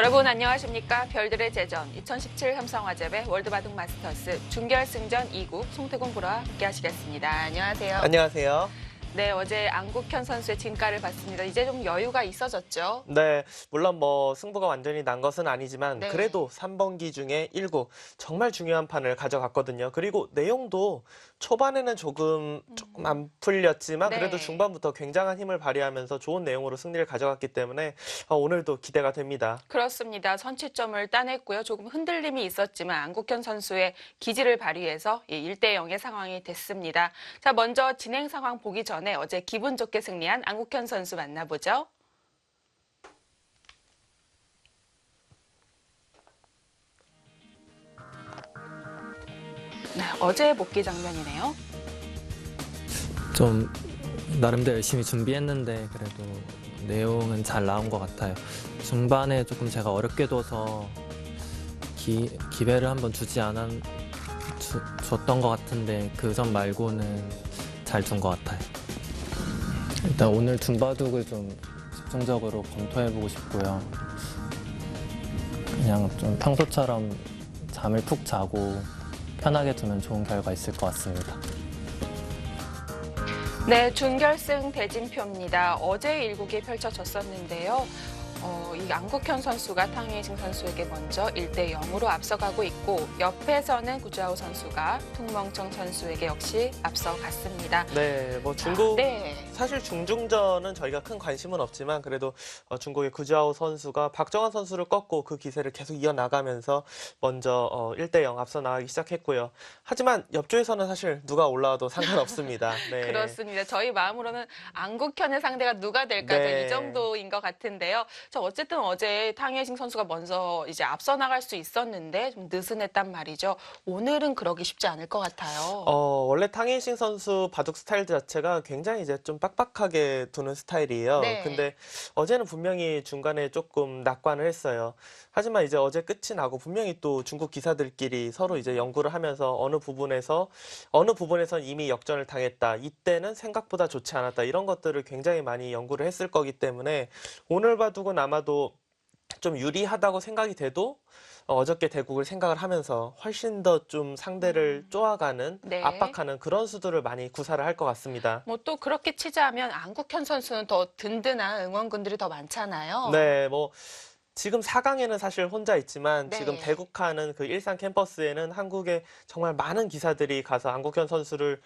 여러분 안녕하십니까? 별들의 제전 2017 삼성화재배 월드바둑 마스터스 준결승전 2국 송태곤 프로와 함께 하시겠습니다. 안녕하세요. 안녕하세요. 네, 어제 안국현 선수의 진가를 봤습니다. 이제 좀 여유가 있어졌죠? 네, 물론 뭐 승부가 완전히 난 것은 아니지만 네. 그래도 3번기 중에 1국 정말 중요한 판을 가져갔거든요. 그리고 내용도 초반에는 조금 안 풀렸지만 네. 그래도 중반부터 굉장한 힘을 발휘하면서 좋은 내용으로 승리를 가져갔기 때문에 오늘도 기대가 됩니다. 그렇습니다. 선취점을 따냈고요. 조금 흔들림이 있었지만 안국현 선수의 기지를 발휘해서 1대 0의 상황이 됐습니다. 자, 먼저 진행 상황 보기 전에 어제 기분 좋게 승리한 안국현 선수 만나보죠. 네, 어제의 복귀 장면이네요. 좀 나름대로 열심히 준비했는데 그래도 내용은 잘 나온 것 같아요. 중반에 조금 제가 어렵게 둬서 기회를 한번 줬던 것 같은데 그 점 말고는 잘 둔 것 같아요. 일단 오늘 둔바둑을 좀 집중적으로 검토해보고 싶고요. 그냥 좀 평소처럼 잠을 푹 자고 편하게 두면 좋은 결과 있을 것 같습니다. 네, 준결승 대진표입니다. 어제 1국이 펼쳐졌었는데요. 이 안국현 선수가 탕웨이징 선수에게 먼저 1대 0으로 앞서가고 있고 옆에서는 구자우 선수가 퉁멍청 선수에게 역시 앞서갔습니다. 네, 뭐 중국 네. 사실 중중전은 저희가 큰 관심은 없지만 그래도 중국의 구자오 선수가 박정환 선수를 꺾고 그 기세를 계속 이어나가면서 먼저 1대 0 앞서 나가기 시작했고요. 하지만 옆조에서는 사실 누가 올라와도 상관없습니다. 네. 그렇습니다. 저희 마음으로는 안국현의 상대가 누가 될까 네. 이 정도인 것 같은데요. 어쨌든 어제 탕웨이징 선수가 먼저 이제 앞서 나갈 수 있었는데 좀 느슨했단 말이죠. 오늘은 그러기 쉽지 않을 것 같아요. 원래 탕웨이징 선수 바둑 스타일 자체가 굉장히 이제 좀 빡빡하게 두는 스타일이에요. 네. 근데 어제는 분명히 중간에 조금 낙관을 했어요. 하지만 이제 어제 끝이 나고 분명히 또 중국 기사들끼리 서로 이제 연구를 하면서 어느 부분에선 이미 역전을 당했다. 이때는 생각보다 좋지 않았다. 이런 것들을 굉장히 많이 연구를 했을 거기 때문에 오늘 바둑은 아마도 좀 유리하다고 생각이 돼도 어저께 대국을 생각을 하면서 훨씬 더 좀 상대를 쪼아가는 네. 압박하는 그런 수들을 많이 구사를 할 것 같습니다. 뭐 또 그렇게 치자면 안국현 선수는 더 든든한 응원군들이 더 많잖아요. 네, 뭐 지금 4강에는 사실 혼자 있지만 네. 지금 대국하는 그 일산 캠퍼스에는 한국의 정말 많은 기사들이 가서 안국현 선수를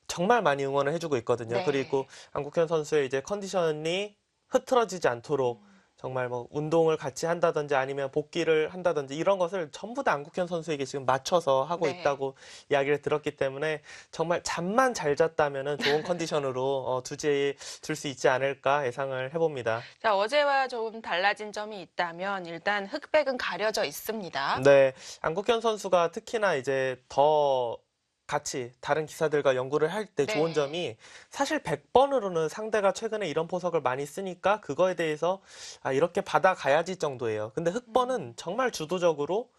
정말 많이 응원을 해주고 있거든요. 네. 그리고 안국현 선수의 이제 컨디션이 흐트러지지 않도록 정말 뭐 운동을 같이 한다든지 아니면 복귀를 한다든지 이런 것을 전부 다 안국현 선수에게 지금 맞춰서 하고 네. 있다고 이야기를 들었기 때문에 정말 잠만 잘 잤다면은 좋은 컨디션으로 투지에 둘 수 있지 않을까 예상을 해봅니다. 자, 어제와 좀 달라진 점이 있다면 일단 흑백은 가려져 있습니다. 네, 안국현 선수가 특히나 이제 더 같이 다른 기사들과 연구를 할 때 네. 좋은 점이 사실 100번으로는 상대가 최근에 이런 포석을 많이 쓰니까 그거에 대해서 이렇게 받아가야지 정도예요. 근데 흑번은 정말 주도적으로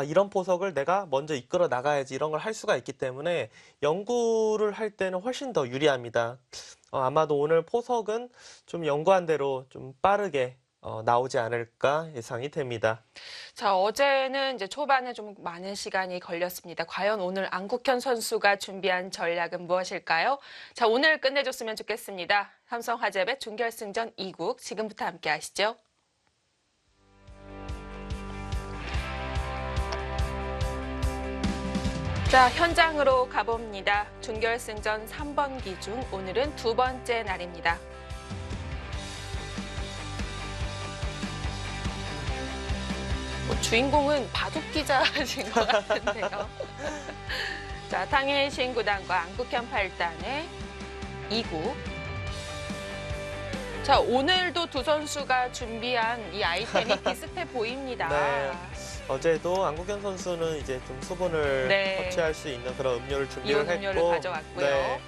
이런 포석을 내가 먼저 이끌어 나가야지 이런 걸 할 수가 있기 때문에 연구를 할 때는 훨씬 더 유리합니다. 아마도 오늘 포석은 좀 연구한 대로 좀 빠르게 나오지 않을까 예상이 됩니다. 자, 어제는 이제 초반에 좀 많은 시간이 걸렸습니다. 과연 오늘 안국현 선수가 준비한 전략은 무엇일까요? 자, 오늘 끝내줬으면 좋겠습니다. 삼성화재배 준결승전 2국 지금부터 함께 하시죠. 자, 현장으로 가봅니다. 준결승전 3번기 중 오늘은 두 번째 날입니다. 주인공은 바둑 기자신 것 같은데요. 자, 탕웨이징 구단과 안국현 8단의 2국. 자, 오늘도 두 선수가 준비한 이 아이템이 비슷해 보입니다. 네. 어제도 안국현 선수는 이제 좀 수분을 네. 섭취할 수 있는 그런 음료를 준비를 이온 음료를 했고, 가져왔고요. 네.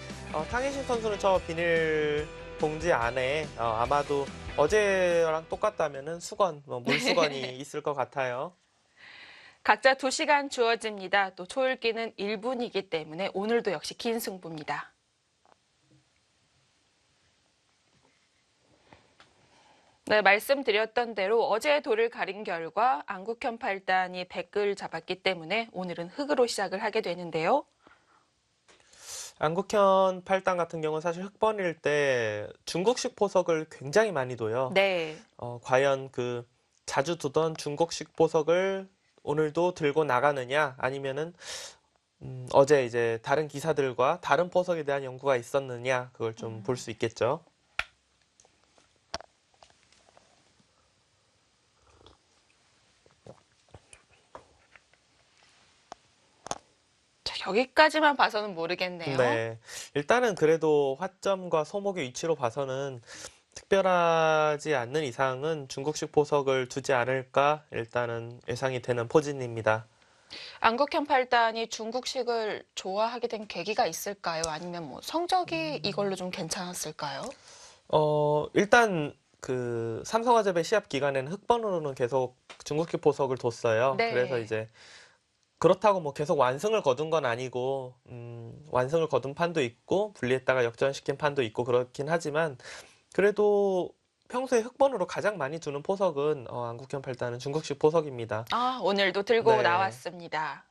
탕웨이징 선수는 저 비닐 봉지 안에 아마도 어제랑 똑같다면은 수건, 물수건이 있을 것 같아요. 각자 2시간 주어집니다. 또 초읽기는 1분이기 때문에 오늘도 역시 긴 승부입니다. 네, 말씀드렸던 대로 어제 돌을 가린 결과 안국현 8단이 100을 잡았기 때문에 오늘은 흑으로 시작을 하게 되는데요. 안국현 8단 같은 경우는 사실 흑번일 때 중국식 보석을 굉장히 많이 둬요. 네. 과연 그 자주 두던 중국식 보석을 오늘도 들고 나가느냐, 아니면은 어제 이제 다른 기사들과 다른 보석에 대한 연구가 있었느냐, 그걸 좀 볼 수 있겠죠. 자, 여기까지만 봐서는 모르겠네요. 네. 일단은 그래도 화점과 소목의 위치로 봐서는 특별하지 않는 이상은 중국식 보석을 두지 않을까 일단은 예상이 되는 포진입니다. 안국현 8단이 중국식을 좋아하게 된 계기가 있을까요? 아니면 뭐 성적이 이걸로 좀 괜찮았을까요? 일단 그 삼성화재배 시합 기간에는 흑번으로는 계속 중국식 보석을 뒀어요. 네. 그래서 이제 그렇다고 뭐 계속 완승을 거둔 건 아니고, 완승을 거둔 판도 있고, 분리했다가 역전시킨 판도 있고, 그렇긴 하지만, 그래도 평소에 흑번으로 가장 많이 두는 보석은, 안국현 8단은 중국식 보석입니다. 아, 오늘도 들고 네. 나왔습니다.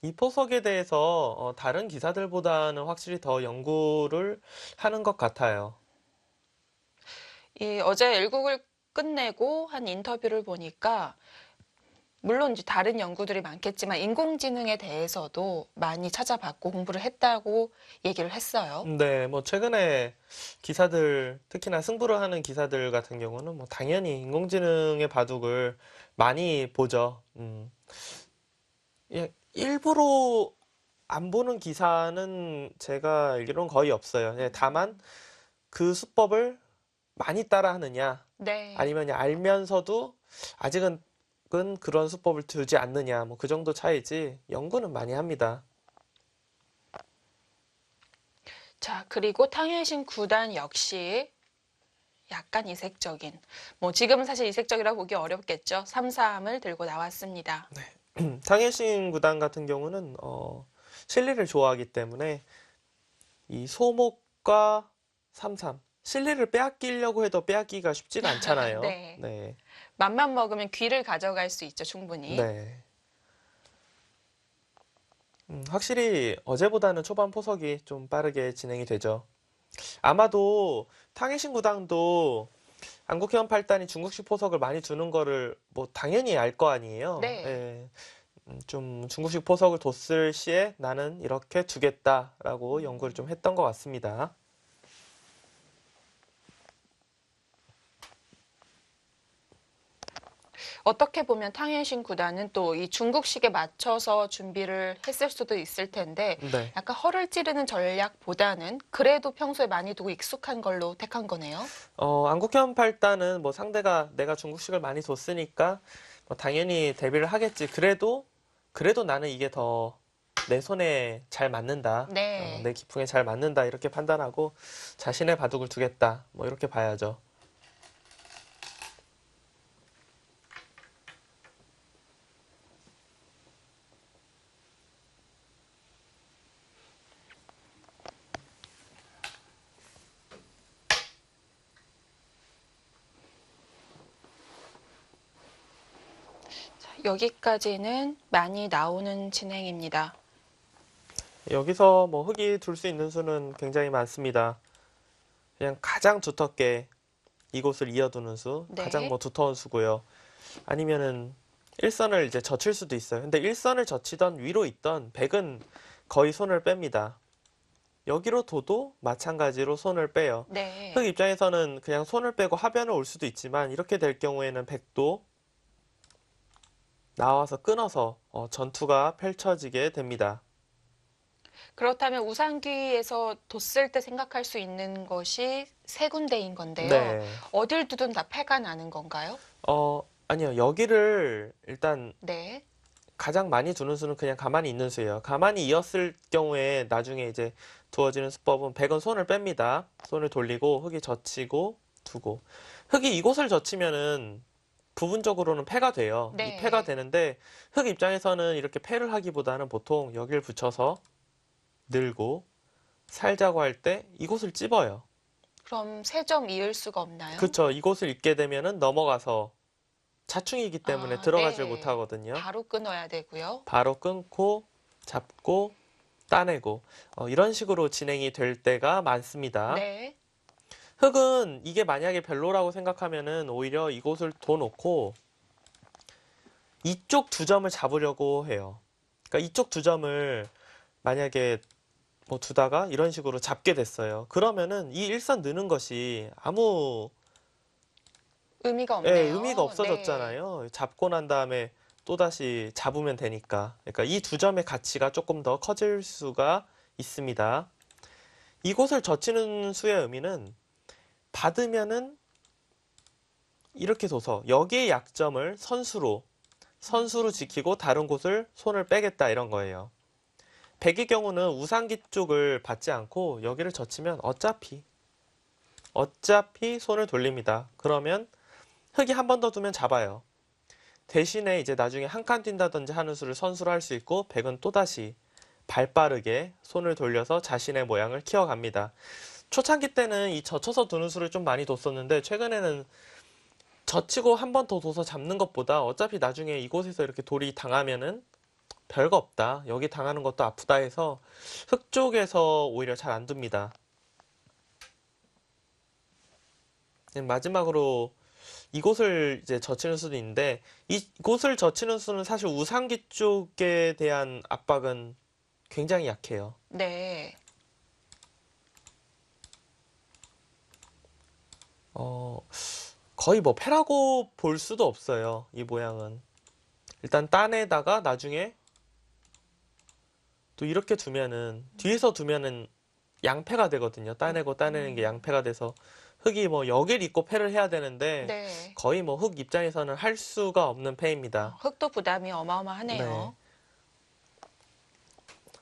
이 보석에 대해서, 다른 기사들보다는 확실히 더 연구를 하는 것 같아요. 어제 일국을 끝내고 한 인터뷰를 보니까 물론 이제 다른 연구들이 많겠지만 인공지능에 대해서도 많이 찾아봤고 공부를 했다고 얘기를 했어요. 네, 뭐 최근에 기사들, 특히나 승부를 하는 기사들 같은 경우는 뭐 당연히 인공지능의 바둑을 많이 보죠. 예, 일부러 안 보는 기사는 제가 알기로는 거의 없어요. 예, 다만 그 수법을 많이 따라하느냐, 네. 아니면 알면서도 아직은 그런 수법을 두지 않느냐, 뭐 그 정도 차이지 연구는 많이 합니다. 자, 그리고 탕혜신 9단 역시 약간 이색적인, 뭐 지금은 사실 이색적이라고 보기 어렵겠죠. 3-3을 들고 나왔습니다. 탕혜신 구단 같은 경우는 실리를 좋아하기 때문에 이 소목과 3-3 실리를 빼앗기려고 해도 빼앗기가 쉽지가 않잖아요. 네. 네. 맘만 먹으면 귀를 가져갈 수 있죠, 충분히. 네. 확실히 어제보다는 초반 포석이 좀 빠르게 진행이 되죠. 아마도 탕혜신 구단도 안국현 8단이 중국식 포석을 많이 두는 거를 뭐 당연히 알 거 아니에요. 네. 예. 좀 중국식 포석을 뒀을 시에 나는 이렇게 두겠다라고 연구를 좀 했던 것 같습니다. 어떻게 보면 탕현신 구단은 또 이 중국식에 맞춰서 준비를 했을 수도 있을 텐데 네. 약간 허를 찌르는 전략보다는 그래도 평소에 많이 두고 익숙한 걸로 택한 거네요. 안국현 8단은 뭐 상대가 내가 중국식을 많이 뒀으니까 뭐 당연히 대비를 하겠지. 그래도 나는 이게 더 내 손에 잘 맞는다. 네. 내 기풍에 잘 맞는다. 이렇게 판단하고 자신의 바둑을 두겠다. 뭐 이렇게 봐야죠. 여기까지는 많이 나오는 진행입니다. 여기서 뭐 흑이 둘 수 있는 수는 굉장히 많습니다. 그냥 가장 두텁게 이곳을 이어두는 수, 네. 가장 뭐 두터운 수고요. 아니면은 일선을 이제 젖힐 수도 있어요. 근데 일선을 젖히던 위로 있던 백은 거의 손을 뺍니다. 여기로 둬도 마찬가지로 손을 빼요. 네. 흑 입장에서는 그냥 손을 빼고 하변을 올 수도 있지만 이렇게 될 경우에는 백도 나와서 끊어서 전투가 펼쳐지게 됩니다. 그렇다면 우상귀에서 뒀을 때 생각할 수 있는 것이 세 군데인 건데요. 네. 어딜 두든 다 패가 나는 건가요? 아니요. 여기를 일단 네. 가장 많이 두는 수는 그냥 가만히 있는 수예요. 가만히 이었을 경우에 나중에 이제 두어지는 수법은 백은 손을 뺍니다. 손을 돌리고 흑이 젖히고 두고. 흑이 이곳을 젖히면은 부분적으로는 패가 돼요. 네. 이 패가 되는데 흑 입장에서는 이렇게 패를 하기보다는 보통 여기를 붙여서 늘고 살자고 할 때 이곳을 찝어요. 그럼 3점 이을 수가 없나요? 그쵸. 이곳을 잊게 되면은 넘어가서 자충이기 때문에 들어가질 네. 못하거든요. 바로 끊어야 되고요. 바로 끊고 잡고 따내고 이런 식으로 진행이 될 때가 많습니다. 네. 흑은 이게 만약에 별로라고 생각하면은 오히려 이곳을 둬 놓고 이쪽 2점을 잡으려고 해요. 그러니까 이쪽 2점을 만약에 뭐 두다가 이런 식으로 잡게 됐어요. 그러면은 이 일선 느는 것이 아무 의미가 없네요. 의미가 없어졌잖아요. 잡고 난 다음에 또다시 잡으면 되니까. 그러니까 이 2점의 가치가 조금 더 커질 수가 있습니다. 이곳을 젖히는 수의 의미는 받으면은 이렇게 둬서 여기의 약점을 선수로 지키고 다른 곳을 손을 빼겠다 이런 거예요. 백의 경우는 우상기 쪽을 받지 않고 여기를 젖히면 어차피 손을 돌립니다. 그러면 흑이 한 번 더 두면 잡아요. 대신에 이제 나중에 한 칸 뛴다든지 하는 수를 선수로 할 수 있고 백은 또다시 발빠르게 손을 돌려서 자신의 모양을 키워갑니다. 초창기 때는 이 젖혀서 두는 수를 좀 많이 뒀었는데 최근에는 젖히고 한 번 더 둬서 잡는 것보다 어차피 나중에 이곳에서 이렇게 돌이 당하면은 별거 없다. 여기 당하는 것도 아프다 해서 흑 쪽에서 오히려 잘 안 둡니다. 마지막으로 이곳을 이제 젖히는 수도 있는데 이곳을 젖히는 수는 사실 우상기 쪽에 대한 압박은 굉장히 약해요. 네. 거의 뭐 패라고 볼 수도 없어요. 이 모양은. 일단 따내다가 나중에 또 이렇게 두면은 뒤에서 두면은 양패가 되거든요. 따내고 따내는 게 양패가 돼서 흑이 뭐 여길 잇고 패를 해야 되는데 네. 거의 뭐 흑 입장에서는 할 수가 없는 패입니다. 흑도 부담이 어마어마하네요.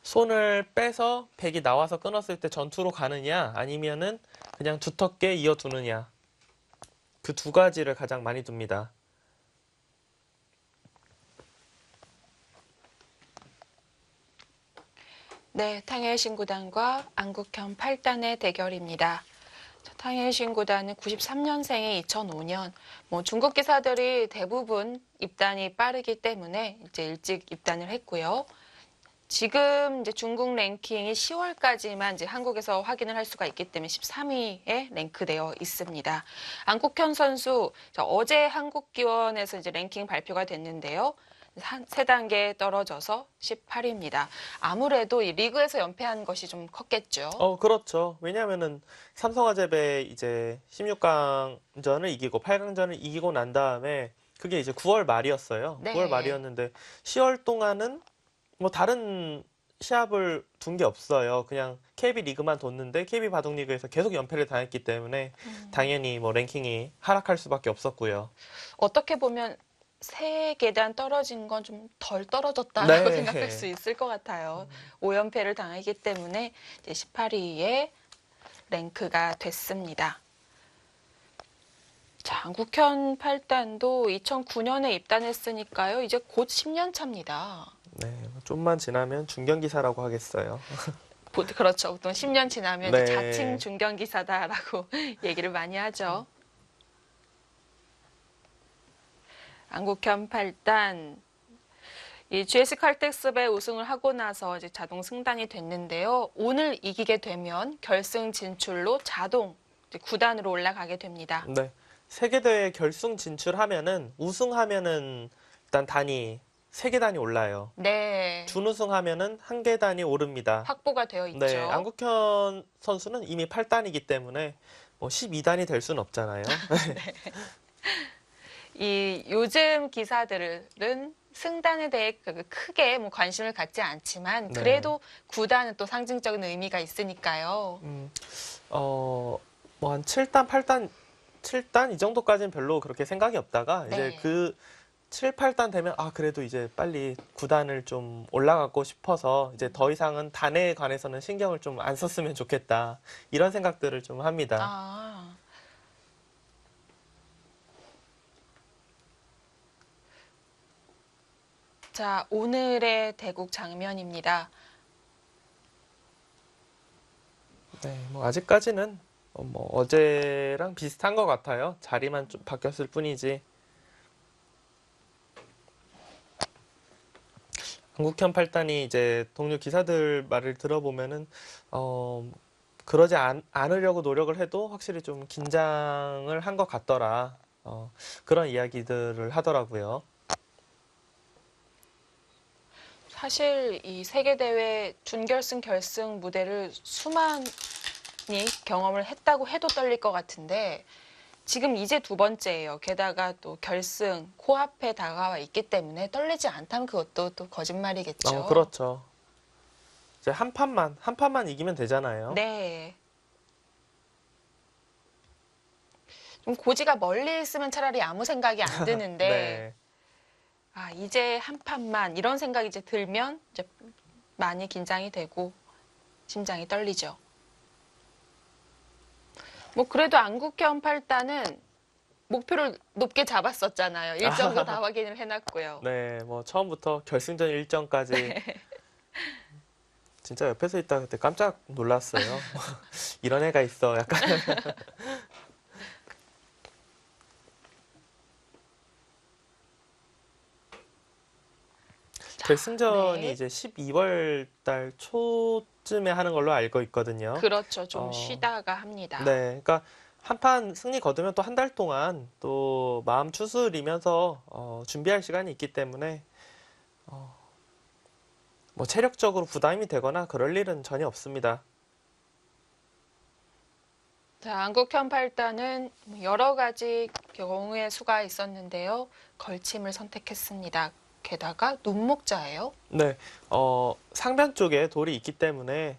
손을 빼서 백이 나와서 끊었을 때 전투로 가느냐 아니면은 그냥 두텁게 이어두느냐 그 2가지를 가장 많이 둡니다. 네, 탕혜신 구단과 안국현 8단의 대결입니다. 탕혜신 구단은 93년생에 2005년, 중국 기사들이 대부분 입단이 빠르기 때문에 이제 일찍 입단을 했고요. 지금 이제 중국 랭킹이 10월까지만 이제 한국에서 확인을 할 수가 있기 때문에 13위에 랭크되어 있습니다. 안국현 선수 어제 한국기원에서 이제 랭킹 발표가 됐는데요. 3단계 떨어져서 18위입니다. 아무래도 이 리그에서 연패한 것이 좀 컸겠죠. 그렇죠. 왜냐면은 삼성화재배 이제 16강전을 이기고 8강전을 이기고 난 다음에 그게 이제 9월 말이었어요. 네. 9월 말이었는데 10월 동안은 뭐 다른 시합을 둔 게 없어요. 그냥 KB 리그만 뒀는데 KB 바둑리그에서 계속 연패를 당했기 때문에 당연히 뭐 랭킹이 하락할 수밖에 없었고요. 어떻게 보면 3계단 떨어진 건 좀 덜 떨어졌다라고 네. 생각할 수 있을 것 같아요. 5연패를 당하기 때문에 이제 18위에 랭크가 됐습니다. 자, 안국현 8단도 2009년에 입단했으니까요. 이제 곧 10년 차입니다. 네, 좀만 지나면 중견기사라고 하겠어요. 그렇죠. 보통 10년 지나면 네. 이제 자칭 중견기사다라고 얘기를 많이 하죠. 안국현 8단, 이 GS 칼텍스배 우승을 하고 나서 이제 자동 승단이 됐는데요. 오늘 이기게 되면 결승 진출로 자동 9단으로 올라가게 됩니다. 네, 세계대회 결승 진출하면은 우승하면은 일단 단위 3계단이 올라요. 네. 준우승하면은 1계단이 오릅니다. 확보가 되어 있죠. 네, 안국현 선수는 이미 8단이기 때문에 뭐 12단이 될 수는 없잖아요. 이 요즘 기사들은 승단에 대해 크게 뭐 관심을 갖지 않지만 그래도 9단은 또 상징적인 의미가 있으니까요. 뭐 한 7단, 8단, 7단 이 정도까지는 별로 그렇게 생각이 없다가 네. 이제 그 7, 8단 되면 그래도 이제 빨리 9단을 좀 올라가고 싶어서 이제 더 이상은 단에 관해서는 신경을 좀 안 썼으면 좋겠다. 이런 생각들을 좀 합니다. 자, 오늘의 대국 장면입니다. 네, 뭐 아직까지는 뭐 어제랑 비슷한 것 같아요. 자리만 좀 바뀌었을 뿐이지. 한국현 8단이 이제 동료 기사들 말을 들어보면은 그러지 않으려고 노력을 해도 확실히 좀 긴장을 한 것 같더라. 그런 이야기들을 하더라고요. 사실 이 세계대회 준결승, 결승 무대를 수많이 경험을 했다고 해도 떨릴 것 같은데 지금 이제 두 번째예요. 게다가 또 결승 코앞에 다가와 있기 때문에 떨리지 않다면 그것도 또 거짓말이겠죠. 그렇죠. 이제 한 판만 이기면 되잖아요. 네. 좀 고지가 멀리 있으면 차라리 아무 생각이 안 드는데 네. 아, 이제 한 판만 이런 생각이 이제 들면 이제 많이 긴장이 되고 심장이 떨리죠. 뭐 그래도 안국현 8단은 목표를 높게 잡았었잖아요. 일정도 다 확인을 해놨고요. 네, 뭐 처음부터 결승전 일정까지 진짜 옆에서 있다 그때 깜짝 놀랐어요. 이런 애가 있어. 약간 결승전이 네. 이제 12월 달 초쯤에 하는 걸로 알고 있거든요. 그렇죠. 좀 어, 쉬다가 합니다. 네, 그러니까 한 판 승리 거두면 또 한 달 동안 또 마음 추스리면서 준비할 시간이 있기 때문에 뭐 체력적으로 부담이 되거나 그럴 일은 전혀 없습니다. 자, 안국현 8단은 여러 가지 경우의 수가 있었는데요. 걸침을 선택했습니다. 게다가 눈목자예요. 네, 상변 쪽에 돌이 있기 때문에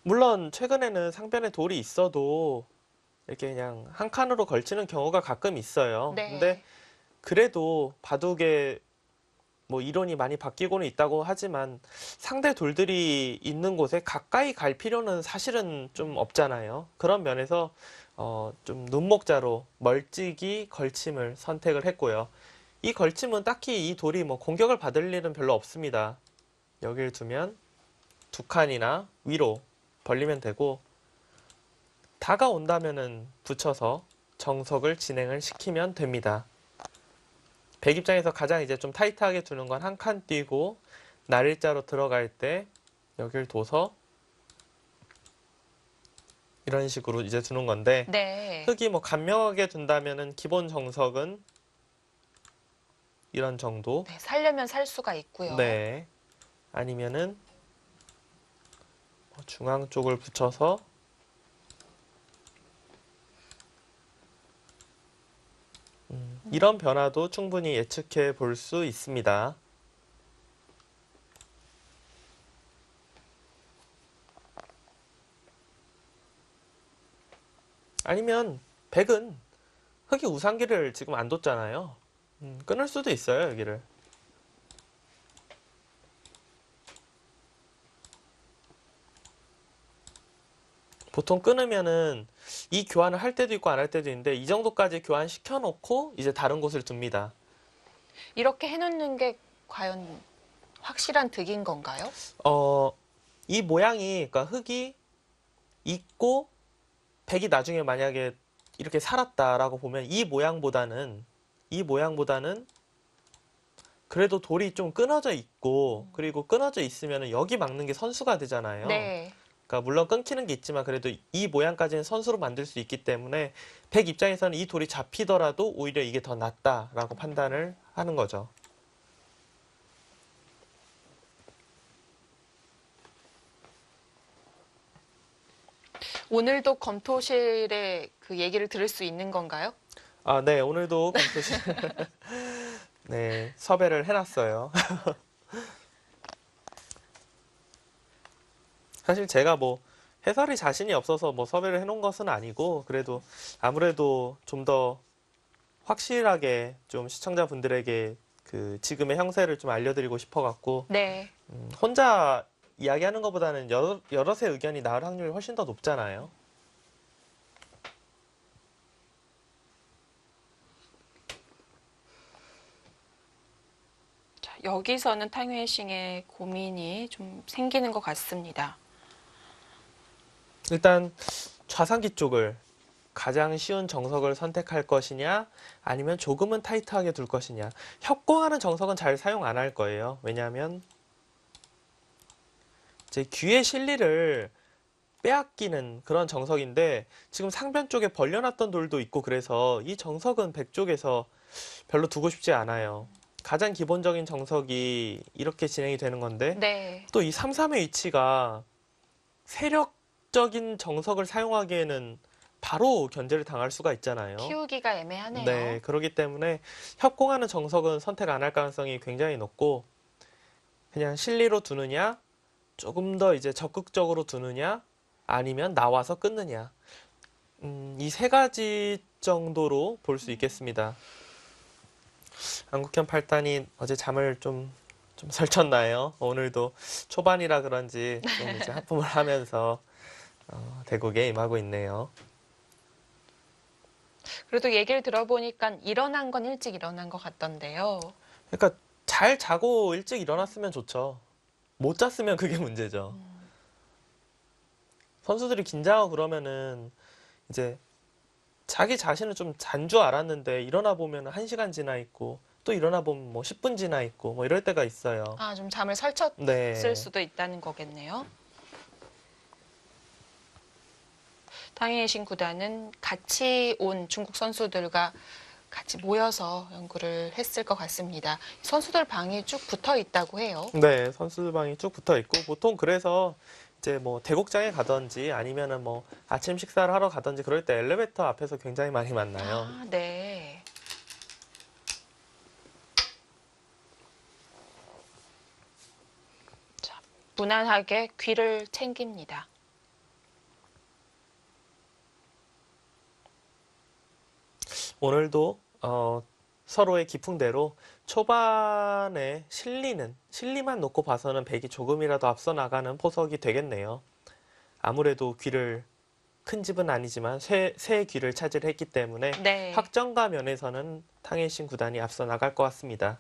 물론 최근에는 상변에 돌이 있어도 이렇게 그냥 한 칸으로 걸치는 경우가 가끔 있어요. 네. 근데 그래도 바둑에 뭐 이론이 많이 바뀌고는 있다고 하지만 상대 돌들이 있는 곳에 가까이 갈 필요는 사실은 좀 없잖아요. 그런 면에서 좀 눈목자로 멀찍이 걸침을 선택을 했고요. 이 걸침은 딱히 이 돌이 뭐 공격을 받을 일은 별로 없습니다. 여길 두면 두 칸이나 위로 벌리면 되고 다가온다면은 붙여서 정석을 진행을 시키면 됩니다. 백 입장에서 가장 이제 좀 타이트하게 두는 건 한 칸 뛰고 날일자로 들어갈 때 여길 둬서 이런 식으로 이제 두는 건데 네. 흙이 뭐 간명하게 둔다면은 기본 정석은 이런 정도. 네, 살려면 살 수가 있고요. 네. 아니면은 중앙 쪽을 붙여서 이런 변화도 충분히 예측해 볼 수 있습니다. 아니면 백은 흙이 우상기를 지금 안 뒀잖아요. 끊을 수도 있어요, 여기를. 보통 끊으면은 이 교환을 할 때도 있고 안 할 때도 있는데 이 정도까지 교환시켜 놓고 이제 다른 곳을 둡니다. 이렇게 해놓는 게 과연 확실한 득인 건가요? 이 모양이, 그러니까 흙이 있고 백이 나중에 만약에 이렇게 살았다라고 보면 이 모양보다는 그래도 돌이 좀 끊어져 있고 그리고 끊어져 있으면 여기 막는 게 선수가 되잖아요. 네. 그러니까 물론 끊기는 게 있지만 그래도 이 모양까지는 선수로 만들 수 있기 때문에 백 입장에서는 이 돌이 잡히더라도 오히려 이게 더 낫다라고 판단을 하는 거죠. 오늘도 검토실에 그 얘기를 들을 수 있는 건가요? 아, 네, 오늘도 검토실 네, 섭외를 해놨어요. 사실 제가 뭐 해설이 자신이 없어서 뭐 섭외를 해놓은 것은 아니고 그래도 아무래도 좀 더 확실하게 좀 시청자분들에게 그 지금의 형세를 좀 알려드리고 싶어갖고 네. 혼자 이야기하는 것보다는 여럿의 의견이 나을 확률이 훨씬 더 높잖아요. 자, 여기서는 탕웨이싱의 고민이 좀 생기는 것 같습니다. 일단 좌상기 쪽을 가장 쉬운 정석을 선택할 것이냐 아니면 조금은 타이트하게 둘 것이냐. 협공하는 정석은 잘 사용 안 할 거예요. 왜냐하면 이제 귀의 실리를 빼앗기는 그런 정석인데 지금 상변 쪽에 벌려놨던 돌도 있고 그래서 이 정석은 백 쪽에서 별로 두고 싶지 않아요. 가장 기본적인 정석이 이렇게 진행이 되는 건데 네. 또 이 3-3의 위치가 세력적인 정석을 사용하기에는 바로 견제를 당할 수가 있잖아요. 키우기가 애매하네요. 네, 그렇기 때문에 협공하는 정석은 선택 안 할 가능성이 굉장히 높고 그냥 실리로 두느냐 조금 더 이제 적극적으로 두느냐 아니면 나와서 끊느냐 이 세 가지 정도로 볼 수 있겠습니다. 안국현 팔단이 어제 잠을 좀 설쳤나요? 오늘도 초반이라 그런지 좀 이제 하품을 하면서 대국에 임하고 있네요. 그래도 얘기를 들어보니까 일어난 건 일찍 일어난 것 같던데요. 그러니까 잘 자고 일찍 일어났으면 좋죠. 못 잤으면 그게 문제죠. 선수들이 긴장하고 그러면은 이제 자기 자신은 좀 잔 줄 알았는데 일어나 보면 1시간 지나 있고 또 일어나 보면 뭐 10분 지나 있고 뭐 이럴 때가 있어요. 아, 좀 잠을 설쳤을 네. 수도 있다는 거겠네요. 탕웨이신 구단은 같이 온 중국 선수들과 같이 모여서 연구를 했을 것 같습니다. 선수들 방이 쭉 붙어 있다고 해요. 네, 선수들 방이 쭉 붙어 있고 보통 그래서 이제 뭐 대국장에 가든지 아니면은 뭐 아침 식사를 하러 가든지 그럴 때 엘리베이터 앞에서 굉장히 많이 만나요. 아, 네. 자, 무난하게 귀를 챙깁니다. 오늘도 서로의 기풍대로 초반에 실리만 놓고 봐서는 백이 조금이라도 앞서 나가는 포석이 되겠네요. 아무래도 귀를 큰 집은 아니지만 새 귀를 차지했기 때문에 네. 확정가 면에서는 탕웨이신 구단이 앞서 나갈 것 같습니다.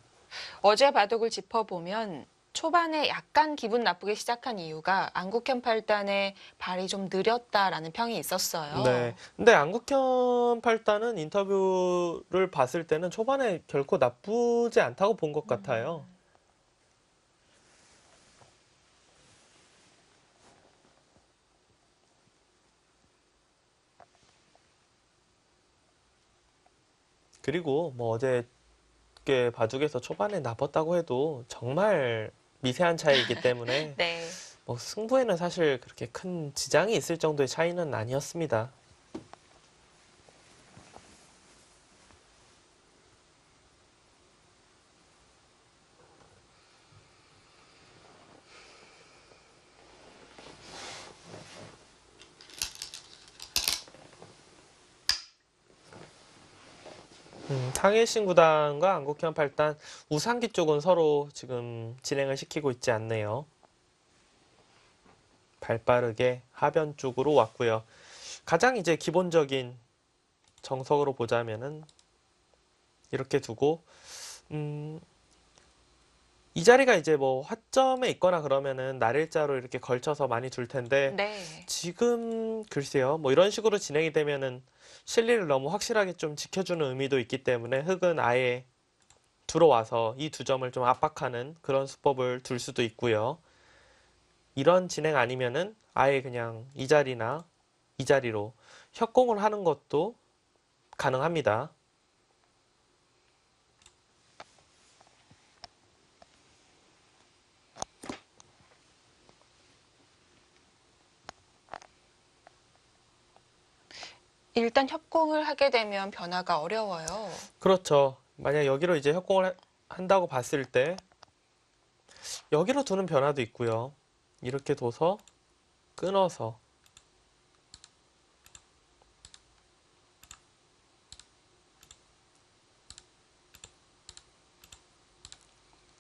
어제 바둑을 짚어보면 초반에 약간 기분 나쁘게 시작한 이유가 안국현 팔단의 발이 좀 느렸다라는 평이 있었어요. 네. 근데 안국현 팔단은 인터뷰를 봤을 때는 초반에 결코 나쁘지 않다고 본 것 같아요. 그리고 뭐 어저께 바둑에서 초반에 나빴다고 해도 정말 미세한 차이이기 때문에 네. 뭐 승부에는 사실 그렇게 큰 지장이 있을 정도의 차이는 아니었습니다. 탕웨이신 구단과 안국현 팔단 우상기 쪽은 서로 지금 진행을 시키고 있지 않네요. 발빠르게 하변 쪽으로 왔고요. 가장 이제 기본적인 정석으로 보자면은 이렇게 두고 이 자리가 이제 뭐 화점에 있거나 그러면은 날일자로 이렇게 걸쳐서 많이 둘 텐데 네. 지금 글쎄요 뭐 이런 식으로 진행이 되면은 실리를 너무 확실하게 좀 지켜주는 의미도 있기 때문에 흑은 아예 들어와서 이 두 점을 좀 압박하는 그런 수법을 둘 수도 있고요. 이런 진행 아니면은 아예 그냥 이 자리나 이 자리로 협공을 하는 것도 가능합니다. 일단 협공을 하게 되면 변화가 어려워요. 그렇죠. 만약 여기로 이제 협공을 한다고 봤을 때 여기로 두는 변화도 있고요. 이렇게 둬서 끊어서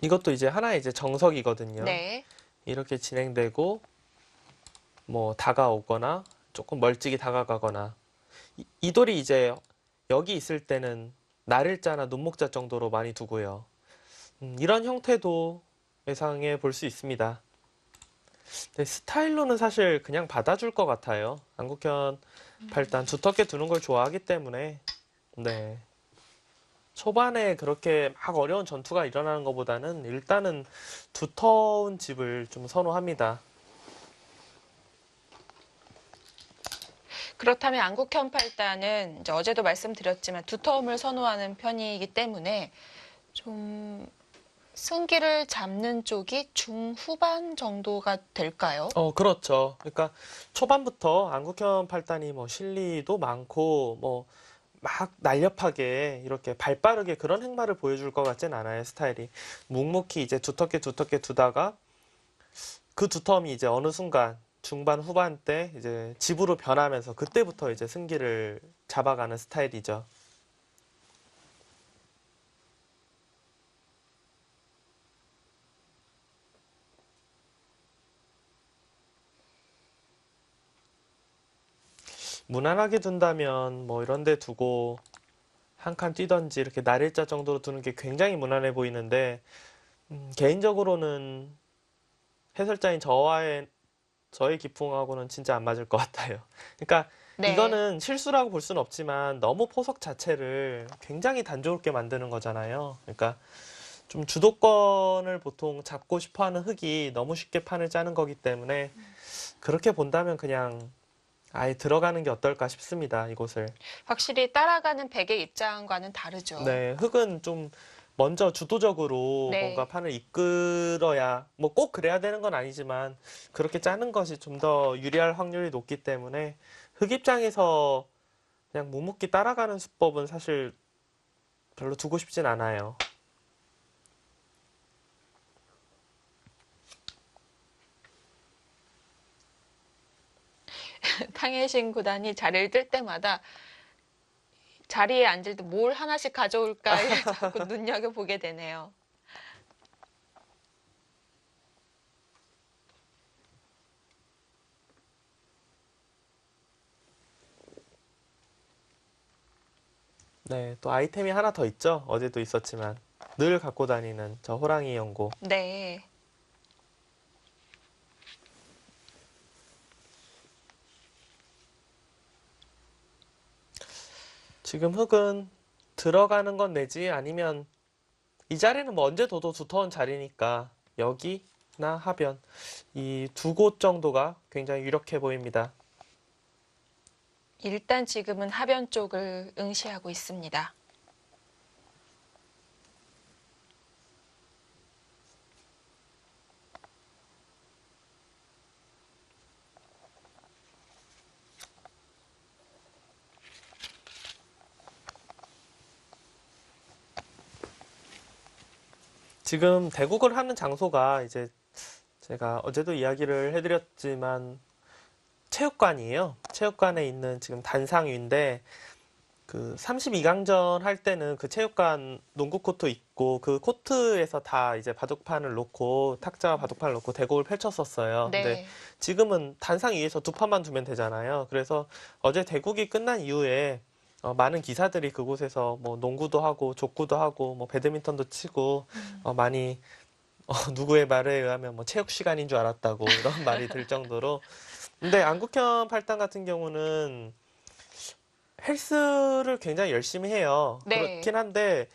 이것도 이제 하나의 이제 정석이거든요. 네. 이렇게 진행되고 뭐 다가오거나 조금 멀찍이 다가가거나 이 돌이 이제 여기 있을 때는 날일자나 눈목자 정도로 많이 두고요. 이런 형태도 예상해 볼 수 있습니다. 네, 스타일로는 사실 그냥 받아줄 것 같아요. 안국현 팔단 두텁게 두는 걸 좋아하기 때문에 네. 초반에 그렇게 막 어려운 전투가 일어나는 것보다는 일단은 두터운 집을 좀 선호합니다. 그렇다면 안국현 팔단은 이제 어제도 말씀드렸지만 두터움을 선호하는 편이기 때문에 좀 승기를 잡는 쪽이 중후반 정도가 될까요? 그렇죠. 그러니까 초반부터 안국현 팔단이 뭐 실리도 많고 뭐 막 날렵하게 이렇게 발빠르게 그런 행마를 보여줄 것 같진 않아요, 스타일이. 묵묵히 이제 두텁게 두다가 그 두터움이 이제 어느 순간 중반 후반 때 이제 집으로 변하면서 그때부터 이제 승기를 잡아가는 스타일이죠. 무난하게 둔다면 뭐 이런 데 두고 한 칸 뛰던지 이렇게 날일자 정도로 두는 게 굉장히 무난해 보이는데 개인적으로는 해설자인 저의 기풍하고는 진짜 안 맞을 것 같아요. 그러니까 네. 이거는 실수라고 볼 수는 없지만 너무 포석 자체를 굉장히 단조롭게 만드는 거잖아요. 그러니까 좀 주도권을 보통 잡고 싶어하는 흙이 너무 쉽게 판을 짜는 거기 때문에 그렇게 본다면 그냥 아예 들어가는 게 어떨까 싶습니다. 이곳을. 확실히 따라가는 백의 입장과는 다르죠. 네, 흙은 좀 먼저 주도적으로 네. 뭔가 판을 이끌어야 뭐 꼭 그래야 되는 건 아니지만 그렇게 짜는 것이 좀 더 유리할 확률이 높기 때문에 흙 입장에서 그냥 묵묵히 따라가는 수법은 사실 별로 두고 싶진 않아요. 탕혜신 구단이 자리를 뜰 때마다 자리에 앉을 때 뭘 하나씩 가져올까 자꾸 눈여겨보게 되네요. 네, 또 아이템이 하나 더 있죠. 어제도 있었지만 늘 갖고 다니는 저 호랑이 연고. 네. 지금 흙은 들어가는 건 내지 아니면 이 자리는 뭐 언제 둬도 두터운 자리니까 여기나 하변 이 두 곳 정도가 굉장히 유력해 보입니다. 일단 지금은 하변 쪽을 응시하고 있습니다. 지금 대국을 하는 장소가 이제 제가 어제도 이야기를 해드렸지만 체육관이에요. 체육관에 있는 지금 단상위인데 그 32강전 할 때는 그 체육관 농구 코트 있고 그 코트에서 다 이제 바둑판을 놓고 탁자와 바둑판을 놓고 대국을 펼쳤었어요. 근데 네. 지금은 단상 위에서 두 판만 두면 되잖아요. 그래서 어제 대국이 끝난 이후에 많은 기사들이 그곳에서 뭐 농구도 하고 족구도 하고 뭐 배드민턴도 치고 많이 누구의 말에 의하면 뭐 체육 시간인 줄 알았다고 이런 말이 들 정도로 근데 안국현 팔단 같은 경우는 헬스를 굉장히 열심히 해요. 네. 그렇긴 한데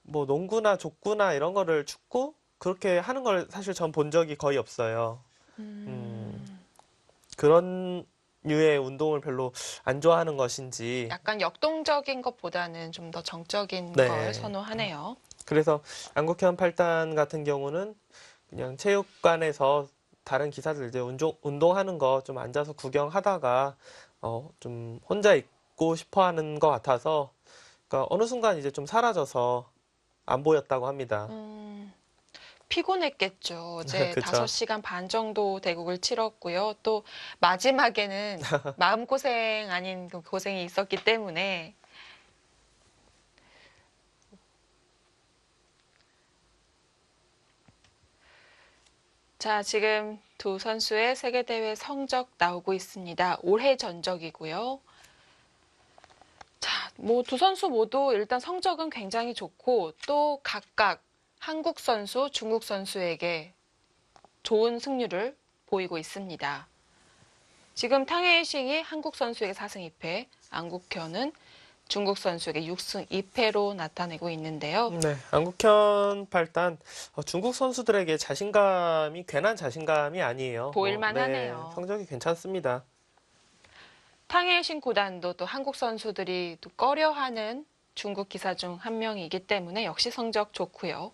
뭐 농구나 족구나 이런 거를 축구 그렇게 하는 걸 사실 전 본 적이 거의 없어요. 그런 류의 운동을 별로 안 좋아하는 것인지 약간 역동적인 것보다는 좀 더 정적인 네. 걸 선호하네요. 그래서 안국현 팔단 같은 경우는 그냥 체육관에서 다른 기사들 이제 운동하는 거 좀 앉아서 구경하다가 좀 혼자 있고 싶어 하는 것 같아서 그러니까 어느 순간 이제 좀 사라져서 안 보였다고 합니다. 피곤했겠죠. 어제 그쵸. 5시간 반 정도 대국을 치렀고요. 또 마지막에는 마음고생 아닌 그 고생이 있었기 때문에 자, 지금 두 선수의 세계대회 성적 나오고 있습니다. 올해 전적이고요. 자, 뭐 두 선수 모두 일단 성적은 굉장히 좋고 또 각각 한국 선수, 중국 선수에게 좋은 승률을 보이고 있습니다. 지금 탕웨이싱이 한국 선수에게 4승 2패, 안국현은 중국 선수에게 6승 2패로 나타내고 있는데요. 네, 안국현 팔단 중국 선수들에게 자신감이 괜한 자신감이 아니에요. 보일만 네, 하네요. 성적이 괜찮습니다. 탕웨이싱 구단도 또 한국 선수들이 또 꺼려하는 중국 기사 중 한 명이기 때문에 역시 성적 좋고요.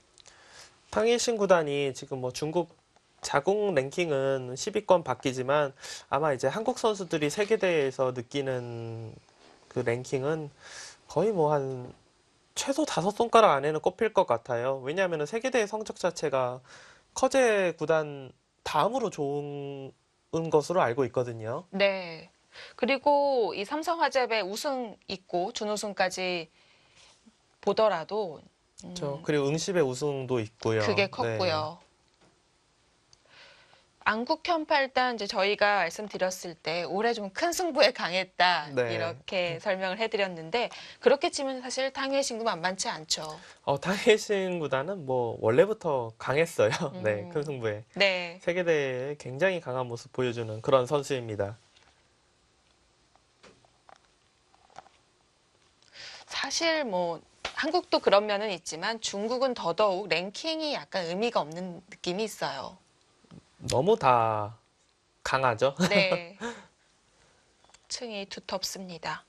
탕웨이싱 구단이 지금 뭐 중국 자국 랭킹은 10위권 바뀌지만 아마 이제 한국 선수들이 세계대회에서 느끼는 그 랭킹은 거의 뭐 한 최소 5손가락 안에는 꼽힐 것 같아요. 왜냐하면 세계대회 성적 자체가 커제 구단 다음으로 좋은 것으로 알고 있거든요. 네. 그리고 이 삼성화재배 우승 있고 준우승까지 보더라도 그리고 응시배 우승도 있고요. 그게 네. 컸고요. 안국현 팔단 이제 저희가 말씀드렸을 때 올해 좀 큰 승부에 강했다 네. 이렇게 설명을 해드렸는데 그렇게 치면 사실 탕웨이싱도 만만치 않죠. 탕웨이싱 구단은 뭐 원래부터 강했어요. 네, 큰 승부에. 네. 세계대회에 굉장히 강한 모습 보여주는 그런 선수입니다. 사실 뭐 한국도 그런 면은 있지만 중국은 더더욱 랭킹이 약간 의미가 없는 느낌이 있어요. 너무 다 강하죠. 네. 층이 두텁습니다.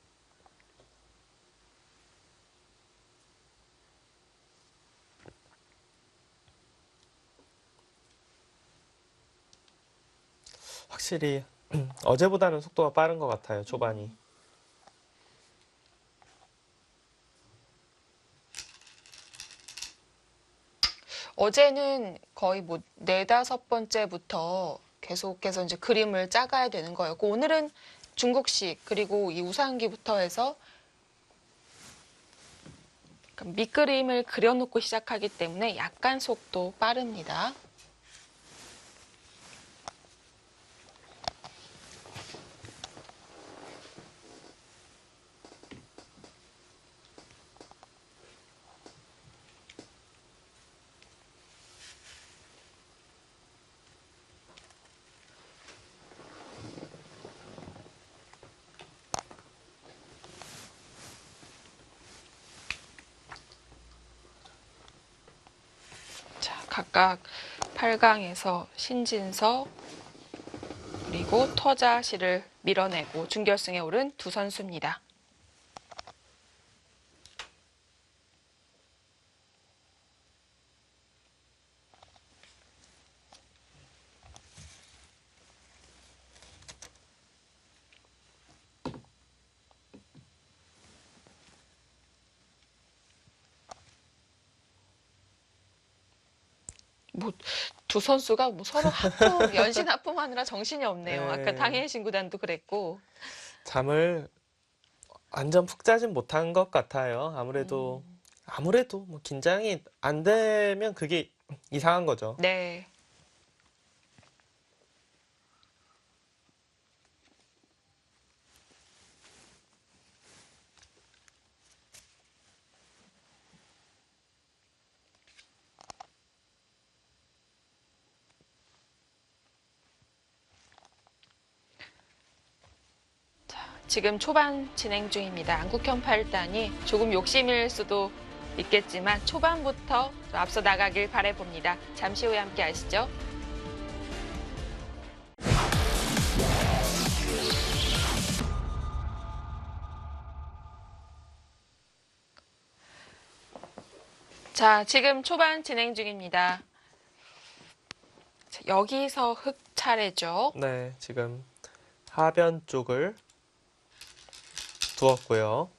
확실히 어제보다는 속도가 빠른 것 같아요, 초반이. 어제는 거의 뭐 네다섯 번째부터 계속해서 이제 그림을 짜가야 되는 거였고 오늘은 중국식 그리고 이 우상기부터 해서 밑그림을 그려놓고 시작하기 때문에 약간 속도 빠릅니다. 자, 각각 8강에서 신진서 그리고 터자시를 밀어내고 준결승에 오른 두 선수입니다. 뭐 두 선수가 뭐 서로 하품, 연신 하품하느라 정신이 없네요. 아까 네. 탕웨이싱 구단도 그랬고. 잠을 완전 푹 자진 못한 것 같아요. 아무래도 뭐 긴장이 안 되면 그게 이상한 거죠. 네. 지금 초반 진행 중입니다. 안국현 팔단이 조금 욕심일 수도 있겠지만 초반부터 앞서 나가길 바라봅니다. 잠시 후에 함께 하시죠. 자, 지금 초반 진행 중입니다. 자, 여기서 흑 차례죠. 네, 지금 하변 쪽을 두었고요.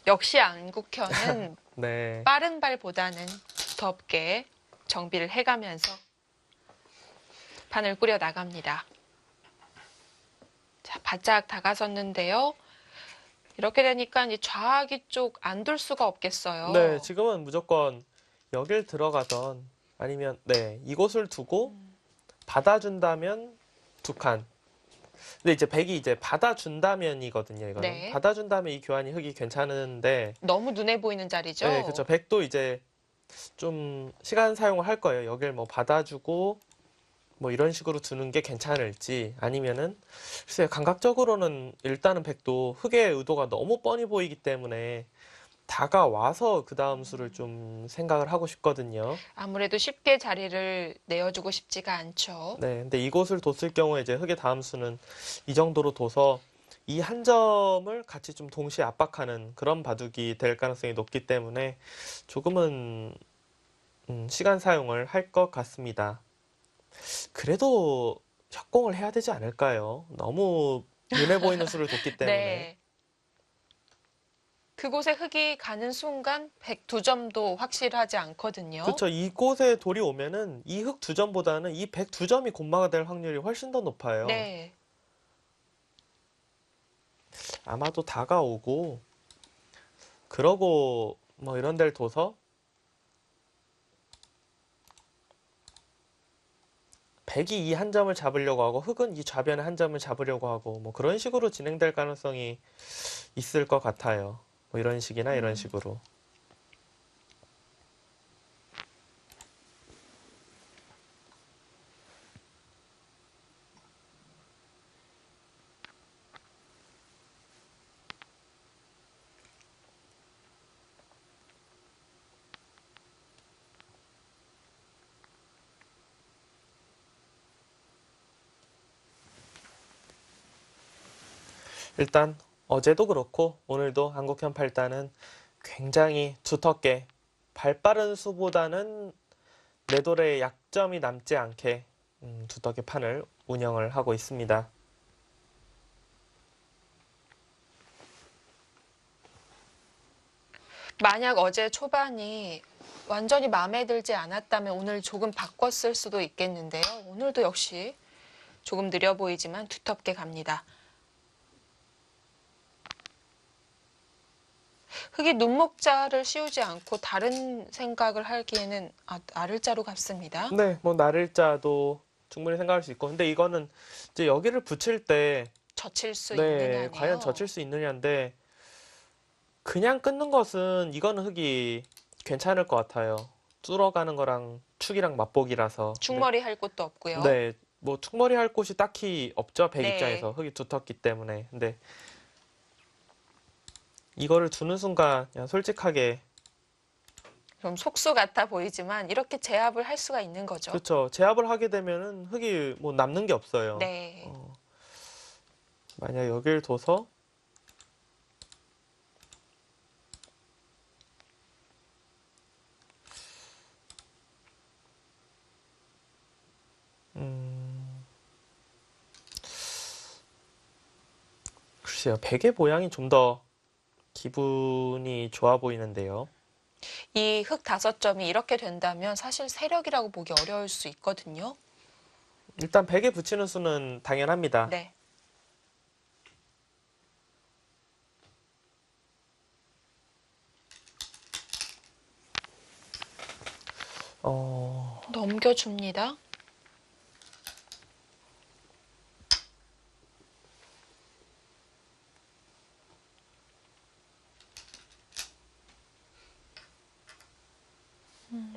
역시 안국현은 네, 빠른 발보다는 두텁게 정비를 해가면서 판을 꾸려 나갑니다. 자, 바짝 다가섰는데요. 이렇게 되니까 이제 좌하기 쪽 안 둘 수가 없겠어요. 네, 지금은 무조건 여길 들어가던 아니면 네, 이곳을 두고 받아준다면 두 칸. 근데 이제 백이 이제 받아준다면이거든요, 이거는. 네. 받아준다면 이 교환이 흙이 괜찮은데 너무 눈에 보이는 자리죠. 네, 그렇죠. 백도 이제 좀 시간 사용을 할 거예요. 여길 뭐 받아주고 뭐 이런 식으로 두는 게 괜찮을지 아니면은 글쎄요. 감각적으로는 일단은 백도 흑의 의도가 너무 뻔히 보이기 때문에 다가와서 그 다음 수를 좀 생각을 하고 싶거든요. 아무래도 쉽게 자리를 내어주고 싶지가 않죠. 네, 근데 이곳을 뒀을 경우에 이제 흑의 다음 수는 이 정도로 둬서 이 한 점을 같이 좀 동시에 압박하는 그런 바둑이 될 가능성이 높기 때문에 조금은 시간 사용을 할 것 같습니다. 그래도 협공을 해야 되지 않을까요? 너무 눈에 보이는 수를 뒀기 때문에. 네. 그곳에 흑이 가는 순간 102점도 확실하지 않거든요. 그렇죠. 이곳에 돌이 오면은 이 흑 두 점보다는 이 백 두 점이 곤마가 될 확률이 훨씬 더 높아요. 네. 아마도 다가오고 그러고 뭐 이런 데를 둬서 백이 이 한 점을 잡으려고 하고 흑은 이 좌변의 한 점을 잡으려고 하고 뭐 그런 식으로 진행될 가능성이 있을 것 같아요. 뭐 이런 식이나 이런 식으로. 일단 어제도 그렇고 오늘도 한국현 팔단은 굉장히 두텁게 발빠른 수보다는 내돌에 약점이 남지 않게 두텁게 판을 운영을 하고 있습니다. 만약 어제 초반이 완전히 마음에 들지 않았다면 오늘 조금 바꿨을 수도 있겠는데요. 오늘도 역시 조금 느려 보이지만 두텁게 갑니다. 흑이 눈목자를 씌우지 않고 다른 생각을 하기에는 아를자로 갔습니다. 네, 뭐 나를자도 충분히 생각할 수 있고 근데 이거는 이제 여기를 붙일 때 젖힐 수 네, 있느냐네요. 과연 젖힐 수 있느냐인데 그냥 끊는 것은 이거는 흑이 괜찮을 것 같아요. 뚫어가는 거랑 축이랑 맞보기라서. 중머리 할 곳도 없고요. 네, 뭐 축머리 할 곳이 딱히 없죠. 백 네. 입장에서 흑이 두텁기 때문에. 근데 이거를 두는 순간 그냥 솔직하게 좀 속수 같아 보이지만 이렇게 제압을 할 수가 있는 거죠. 그렇죠. 제압을 하게 되면은 흑이 뭐 남는 게 없어요. 네. 만약 여길 둬서 글쎄요. 백의 모양이 좀 더 기분이 좋아 보이는데요. 이 흑 5점이 이렇게 된다면 사실 세력이라고 보기 어려울 수 있거든요. 일단 백에 붙이는 수는 당연합니다. 네. 넘겨줍니다.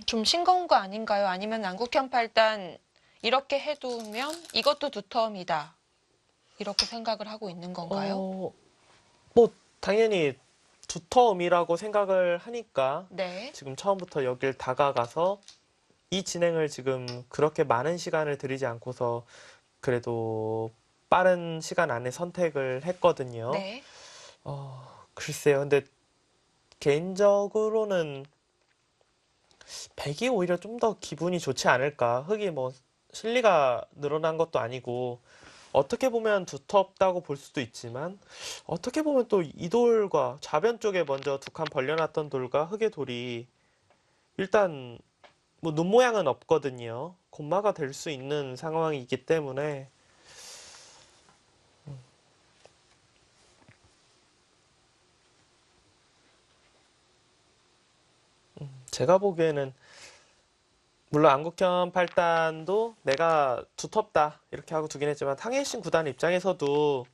좀 싱거운 거 아닌가요? 아니면 남국현 팔단 이렇게 해두면 이것도 두터움이다. 이렇게 생각을 하고 있는 건가요? 뭐 당연히 두터움이라고 생각을 하니까 네. 지금 처음부터 여길 다가가서 이 진행을 지금 그렇게 많은 시간을 들이지 않고서 그래도 빠른 시간 안에 선택을 했거든요. 네. 글쎄요. 근데 개인적으로는 백이 오히려 좀 더 기분이 좋지 않을까. 흑이 뭐 실리가 늘어난 것도 아니고 어떻게 보면 두텁다고 볼 수도 있지만 어떻게 보면 또 이 돌과 좌변 쪽에 먼저 두 칸 벌려놨던 돌과 흑의 돌이 일단 뭐 눈 모양은 없거든요. 곤마가 될 수 있는 상황이기 때문에 제가 보기에는 물론 안국현 팔단도 내가 두텁다 이렇게 하고 두긴 했지만 탕혜신 구단 입장에서도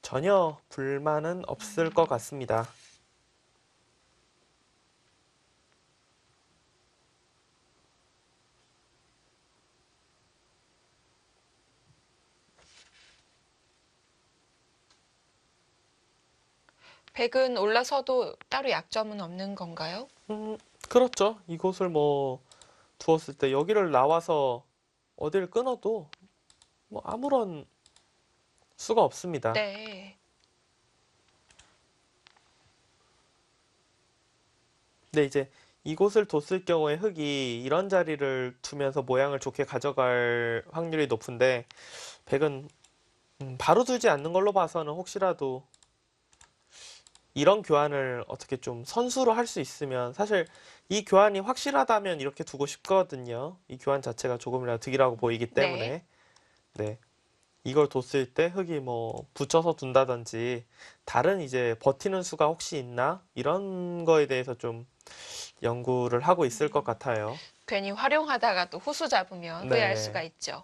전혀 불만은 없을 것 같습니다. 백은 올라서도 따로 약점은 없는 건가요? 그렇죠. 이곳을 뭐 두었을 때 여기를 나와서 어디를 끊어도 뭐 아무런 수가 없습니다. 네. 근데 이제 이곳을 뒀을 경우에 흙이 이런 자리를 두면서 모양을 좋게 가져갈 확률이 높은데 백은 바로 두지 않는 걸로 봐서는 혹시라도 이런 교환을 어떻게 좀 선수로 할 수 있으면 사실 이 교환이 확실하다면 이렇게 두고 싶거든요. 이 교환 자체가 조금이라도 득이라고 보이기 때문에. 네. 이걸 뒀을 때 흙이 뭐 붙여서 둔다든지 다른 이제 버티는 수가 혹시 있나? 이런 거에 대해서 좀 연구를 하고 있을 것 같아요. 괜히 활용하다가 또 후수 잡으면 후회할 수가 네. 있죠.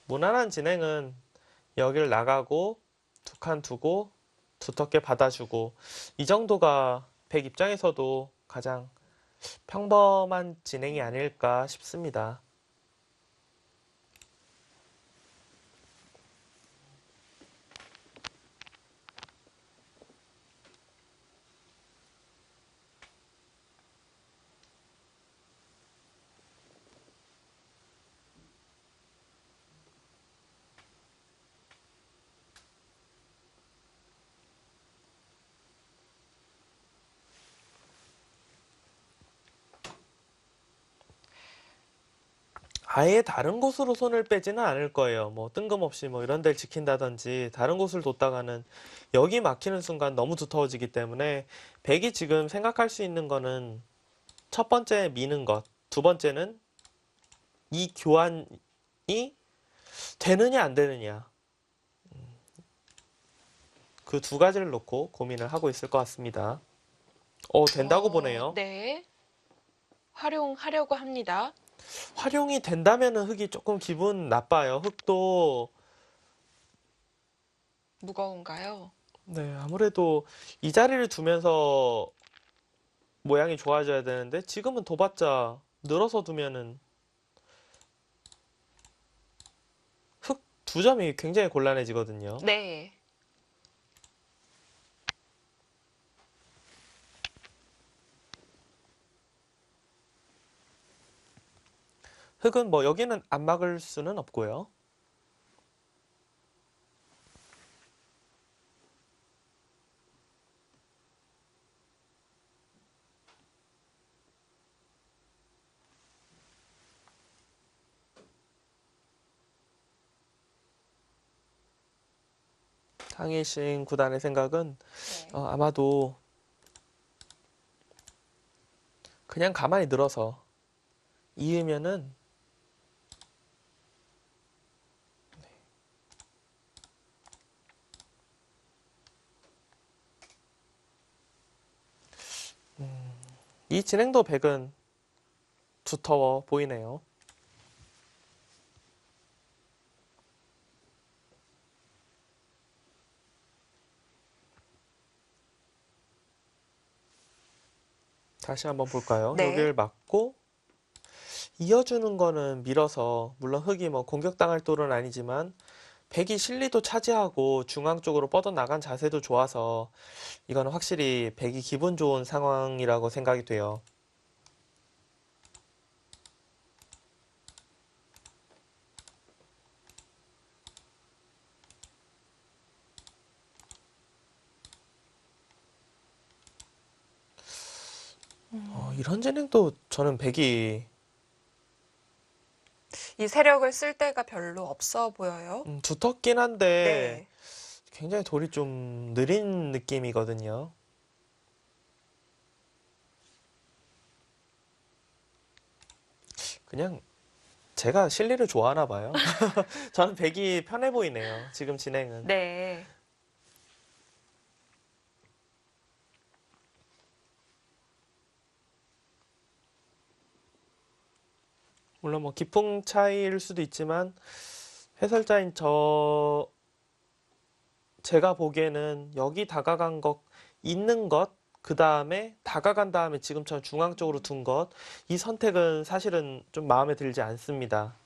무난한 진행은 여기를 나가고 두 칸 두고 두텁게 받아주고 이 정도가 백 입장에서도 가장 평범한 진행이 아닐까 싶습니다. 아예 다른 곳으로 손을 빼지는 않을 거예요. 뭐 뜬금없이 뭐 이런 데를 지킨다든지 다른 곳을 뒀다가는 여기 막히는 순간 너무 두터워지기 때문에 백이 지금 생각할 수 있는 거는 첫 번째 미는 것, 두 번째는 이 교환이 되느냐 안 되느냐 그 두 가지를 놓고 고민을 하고 있을 것 같습니다. 된다고 보네요. 네. 활용하려고 합니다. 활용이 된다면은 흙이 조금 기분 나빠요. 흙도 무거운가요? 네, 아무래도 이 자리를 두면서 모양이 좋아져야 되는데 지금은 둬봤자 늘어서 두면은 흙 두 점이 굉장히 곤란해지거든요. 네. 흙은 뭐 여기는 안 막을 수는 없고요. 상일신 구단의 생각은 네. 아마도 그냥 가만히 늘어서 이으면은 이 진행도 백은 두터워 보이네요. 다시 한번 볼까요? 네. 여기를 막고 이어주는 거는 밀어서 물론 흙이 뭐 공격당할 돌은 아니지만 백이 실리도 차지하고 중앙 쪽으로 뻗어나간 자세도 좋아서 이거는 확실히 백이 기분 좋은 상황이라고 생각이 돼요. 이런 진행도 저는 백이 이 세력을 쓸 데가 별로 없어 보여요. 두텁긴 한데 네. 굉장히 돌이 좀 느린 느낌이거든요. 그냥 제가 실리를 좋아하나 봐요. 저는 백이 편해 보이네요. 지금 진행은. 네. 물론 뭐 기풍 차이일 수도 있지만 해설자인 제가 보기에는 여기 다가간 것 있는 것 그 다음에 다가간 다음에 지금처럼 중앙 쪽으로 둔 것 이 선택은 사실은 좀 마음에 들지 않습니다.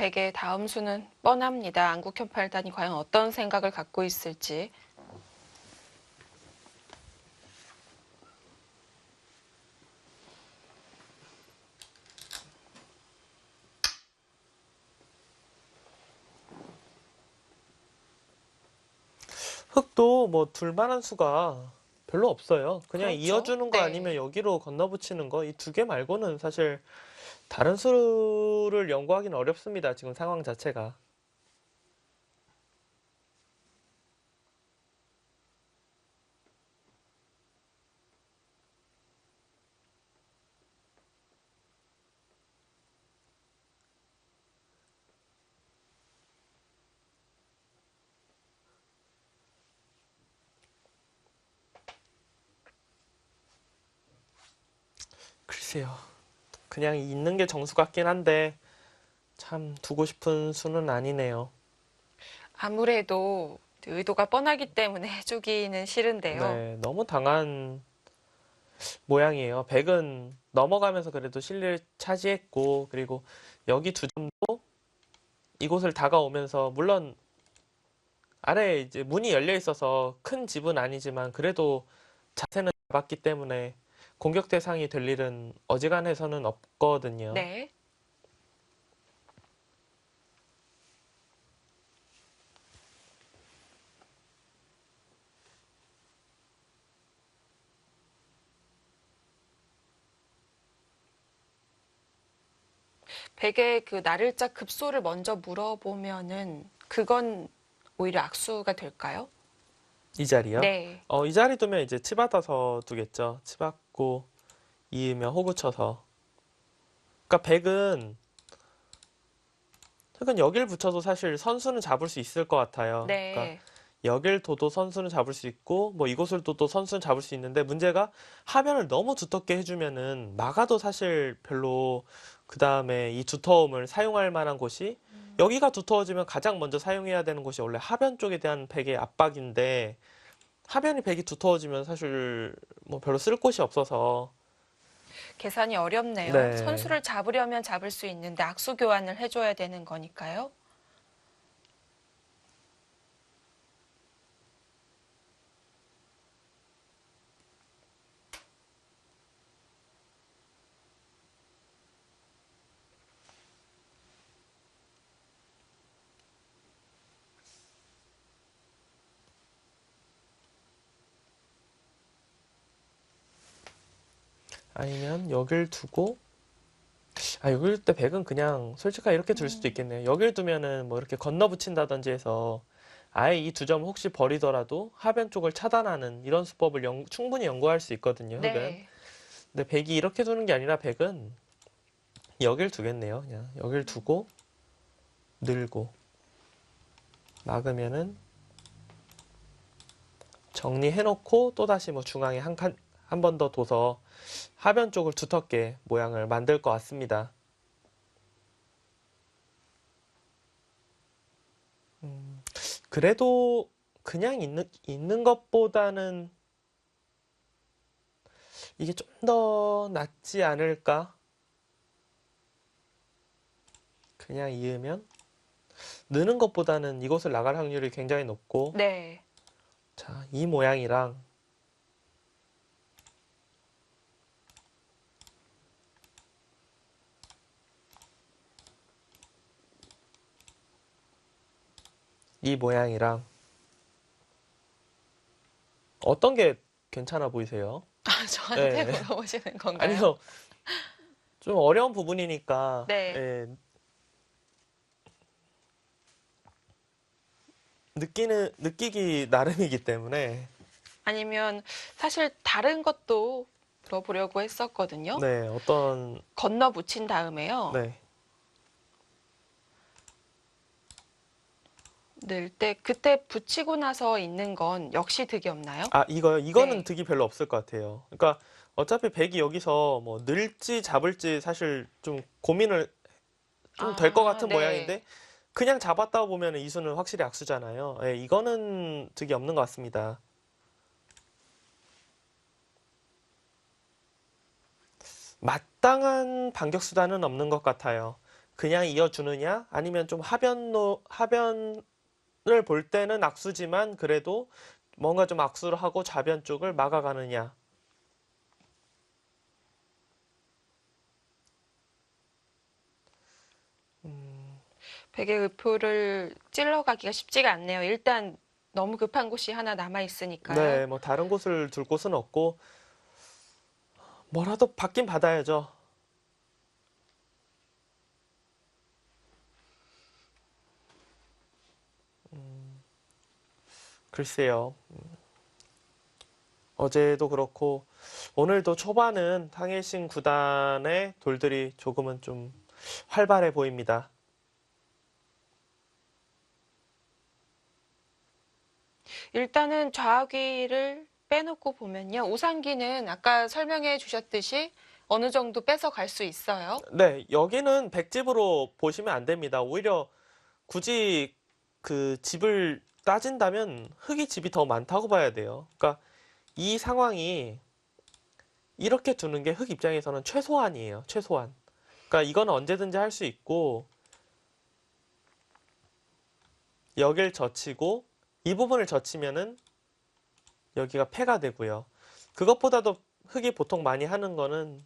백의 다음 수는 뻔합니다. 안국현 팔단이 과연 어떤 생각을 갖고 있을지. 흑도 뭐 둘만한 수가 별로 없어요. 그냥 그렇죠. 이어주는 거 네. 아니면 여기로 건너붙이는 거, 이 두 개 말고는 사실 다른 수를 연구하기는 어렵습니다. 지금 상황 자체가. 글쎄요. 그냥 있는 게 정수 같긴 한데 참 두고 싶은 수는 아니네요. 아무래도 의도가 뻔하기 때문에 해주기는 싫은데요. 네, 너무 당한 모양이에요. 백은 넘어가면서 그래도 실리를 차지했고, 그리고 여기 두 점도 이곳을 다가오면서, 물론 아래에 이제 문이 열려 있어서 큰 집은 아니지만, 그래도 자세는 잡았기 때문에 공격 대상이 될 일은 어지간해서는 없거든요. 네. 백의 그 나를자 급소를 먼저 물어보면은 그건 오히려 악수가 될까요? 이 자리요? 네. 이 자리 두면 이제 치받아서 두겠죠. 치받고 이으면 호구 쳐서. 그러니까 백은 여길 붙여도 사실 선수는 잡을 수 있을 것 같아요. 그러니까 네. 여길 둬도 선수는 잡을 수 있고 뭐 이곳을 둬도 선수는 잡을 수 있는데 문제가 하변을 너무 두텁게 해주면은 막아도 사실 별로 그 다음에 이 두터움을 사용할 만한 곳이 여기가 두터워지면 가장 먼저 사용해야 되는 곳이 원래 하변 쪽에 대한 백의 압박인데 하변이 백이 두터워지면 사실 뭐 별로 쓸 곳이 없어서 계산이 어렵네요. 네. 선수를 잡으려면 잡을 수 있는데 악수 교환을 해줘야 되는 거니까요. 아니면 여길 두고 여길 둘 때 백은 그냥 솔직하게 이렇게 둘 수도 있겠네요. 여길 두면은 뭐 이렇게 건너 붙인다든지 해서 아예 이 두 점을 혹시 버리더라도 하변 쪽을 차단하는 이런 수법을 충분히 연구할 수 있거든요, 흑은. 네. 근데 백이 이렇게 두는 게 아니라 백은 여길 두겠네요. 그냥 여길 두고 늘고 막으면은 정리해놓고 또다시 뭐 중앙에 한 번 더 둬서 하변 쪽을 두텁게 모양을 만들 것 같습니다. 그래도 그냥 있는 것보다는 이게 좀 더 낫지 않을까? 그냥 이으면 느는 것보다는 이곳을 나갈 확률이 굉장히 높고 네. 자, 이 모양이랑 이 모양이랑 어떤 게 괜찮아 보이세요? 저한테 네. 물어보시는 건가요? 아니요. 좀 어려운 부분이니까 네. 예, 느끼기 나름이기 때문에 아니면 사실 다른 것도 들어보려고 했었거든요. 네, 어떤 건너 붙인 다음에요. 네. 늘 때 그때 붙이고 나서 있는 건 역시 득이 없나요? 이거요? 이거는 네. 득이 별로 없을 것 같아요. 그러니까 어차피 백이 여기서 뭐 늘지 잡을지 사실 좀 고민을 좀 될 것 같은 네. 모양인데 그냥 잡았다 보면 이수는 확실히 악수잖아요. 예, 이거는 득이 없는 것 같습니다. 마땅한 반격 수단은 없는 것 같아요. 그냥 이어주느냐 아니면 좀 하변을 볼 때는 악수지만 그래도 뭔가 좀 악수를 하고 좌변 쪽을 막아가느냐. 백의 의표를 찔러가기가 쉽지가 않네요. 일단 너무 급한 곳이 하나 남아 있으니까요. 네, 뭐 다른 곳을 둘 곳은 없고 뭐라도 받긴 받아야죠. 글쎄요. 어제도 그렇고 오늘도 초반은 탕일신 구단의 돌들이 조금은 좀 활발해 보입니다. 일단은 좌귀를 빼놓고 보면요. 우상기는 아까 설명해 주셨듯이 어느 정도 뺏어갈 수 있어요. 네, 여기는 백집으로 보시면 안 됩니다. 오히려 굳이 그 집을 따진다면 흙이 집이 더 많다고 봐야 돼요. 그러니까 이 상황이 이렇게 두는 게 흙 입장에서는 최소한이에요. 최소한. 그러니까 이건 언제든지 할 수 있고 여길 젖히고 이 부분을 젖히면은 여기가 패가 되고요. 그것보다도 흙이 보통 많이 하는 거는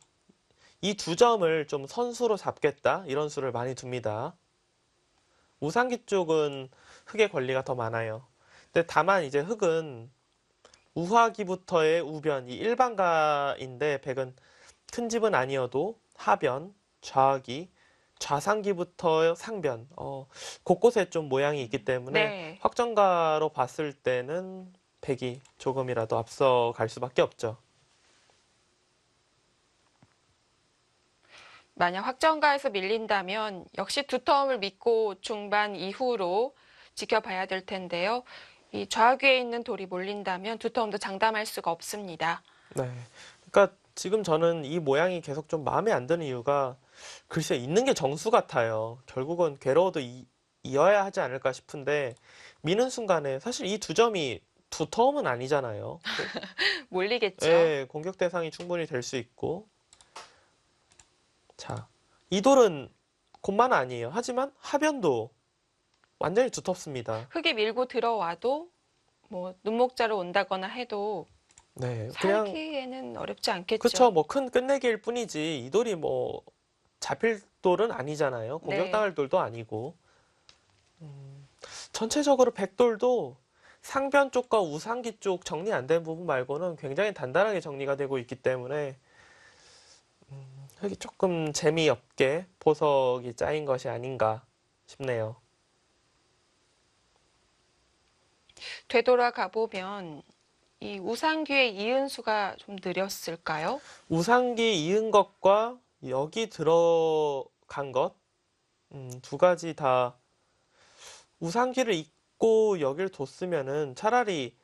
이 두 점을 좀 선수로 잡겠다 이런 수를 많이 둡니다. 우상기 쪽은 흙의 권리가 더 많아요. 근데 다만 이제 흙은 우하기부터의 우변, 이 일반가인데 백은 큰 집은 아니어도 하변, 좌하기, 좌상기부터 상변, 곳곳에 좀 모양이 있기 때문에 네. 확정가로 봤을 때는 백이 조금이라도 앞서갈 수밖에 없죠. 만약 확정가에서 밀린다면 역시 두터움을 믿고 중반 이후로 지켜봐야 될 텐데요. 이 좌귀에 있는 돌이 몰린다면 두터움도 장담할 수가 없습니다. 네. 그러니까 지금 저는 이 모양이 계속 좀 마음에 안 드는 이유가 글쎄 있는 게 정수 같아요. 결국은 괴로워도 이어야 하지 않을까 싶은데 미는 순간에 사실 이 두 점이 두터움은 아니잖아요. 몰리겠죠. 예, 공격 대상이 충분히 될 수 있고. 자, 이 돌은 곤만 아니에요. 하지만 하변도 완전히 두텁습니다. 흙이 밀고 들어와도 뭐 눈목자로 온다거나 해도 네, 그냥 살기에는 어렵지 않겠죠. 그쵸, 뭐 큰 끝내기일 뿐이지 이 돌이 뭐 잡힐 돌은 아니잖아요. 네. 공격당할 돌도 아니고. 전체적으로 백돌도 상변 쪽과 우상기 쪽 정리 안 된 부분 말고는 굉장히 단단하게 정리가 되고 있기 때문에 흙이 조금 재미없게 보석이 짜인 것이 아닌가 싶네요. 되돌아가 보면 이 우상귀의 이은수가 좀 느렸을까요? 우상기 이은 것과 여기 들어간 것, 두 가지 다 우상기를 잊고 여기를 뒀으면은 차라리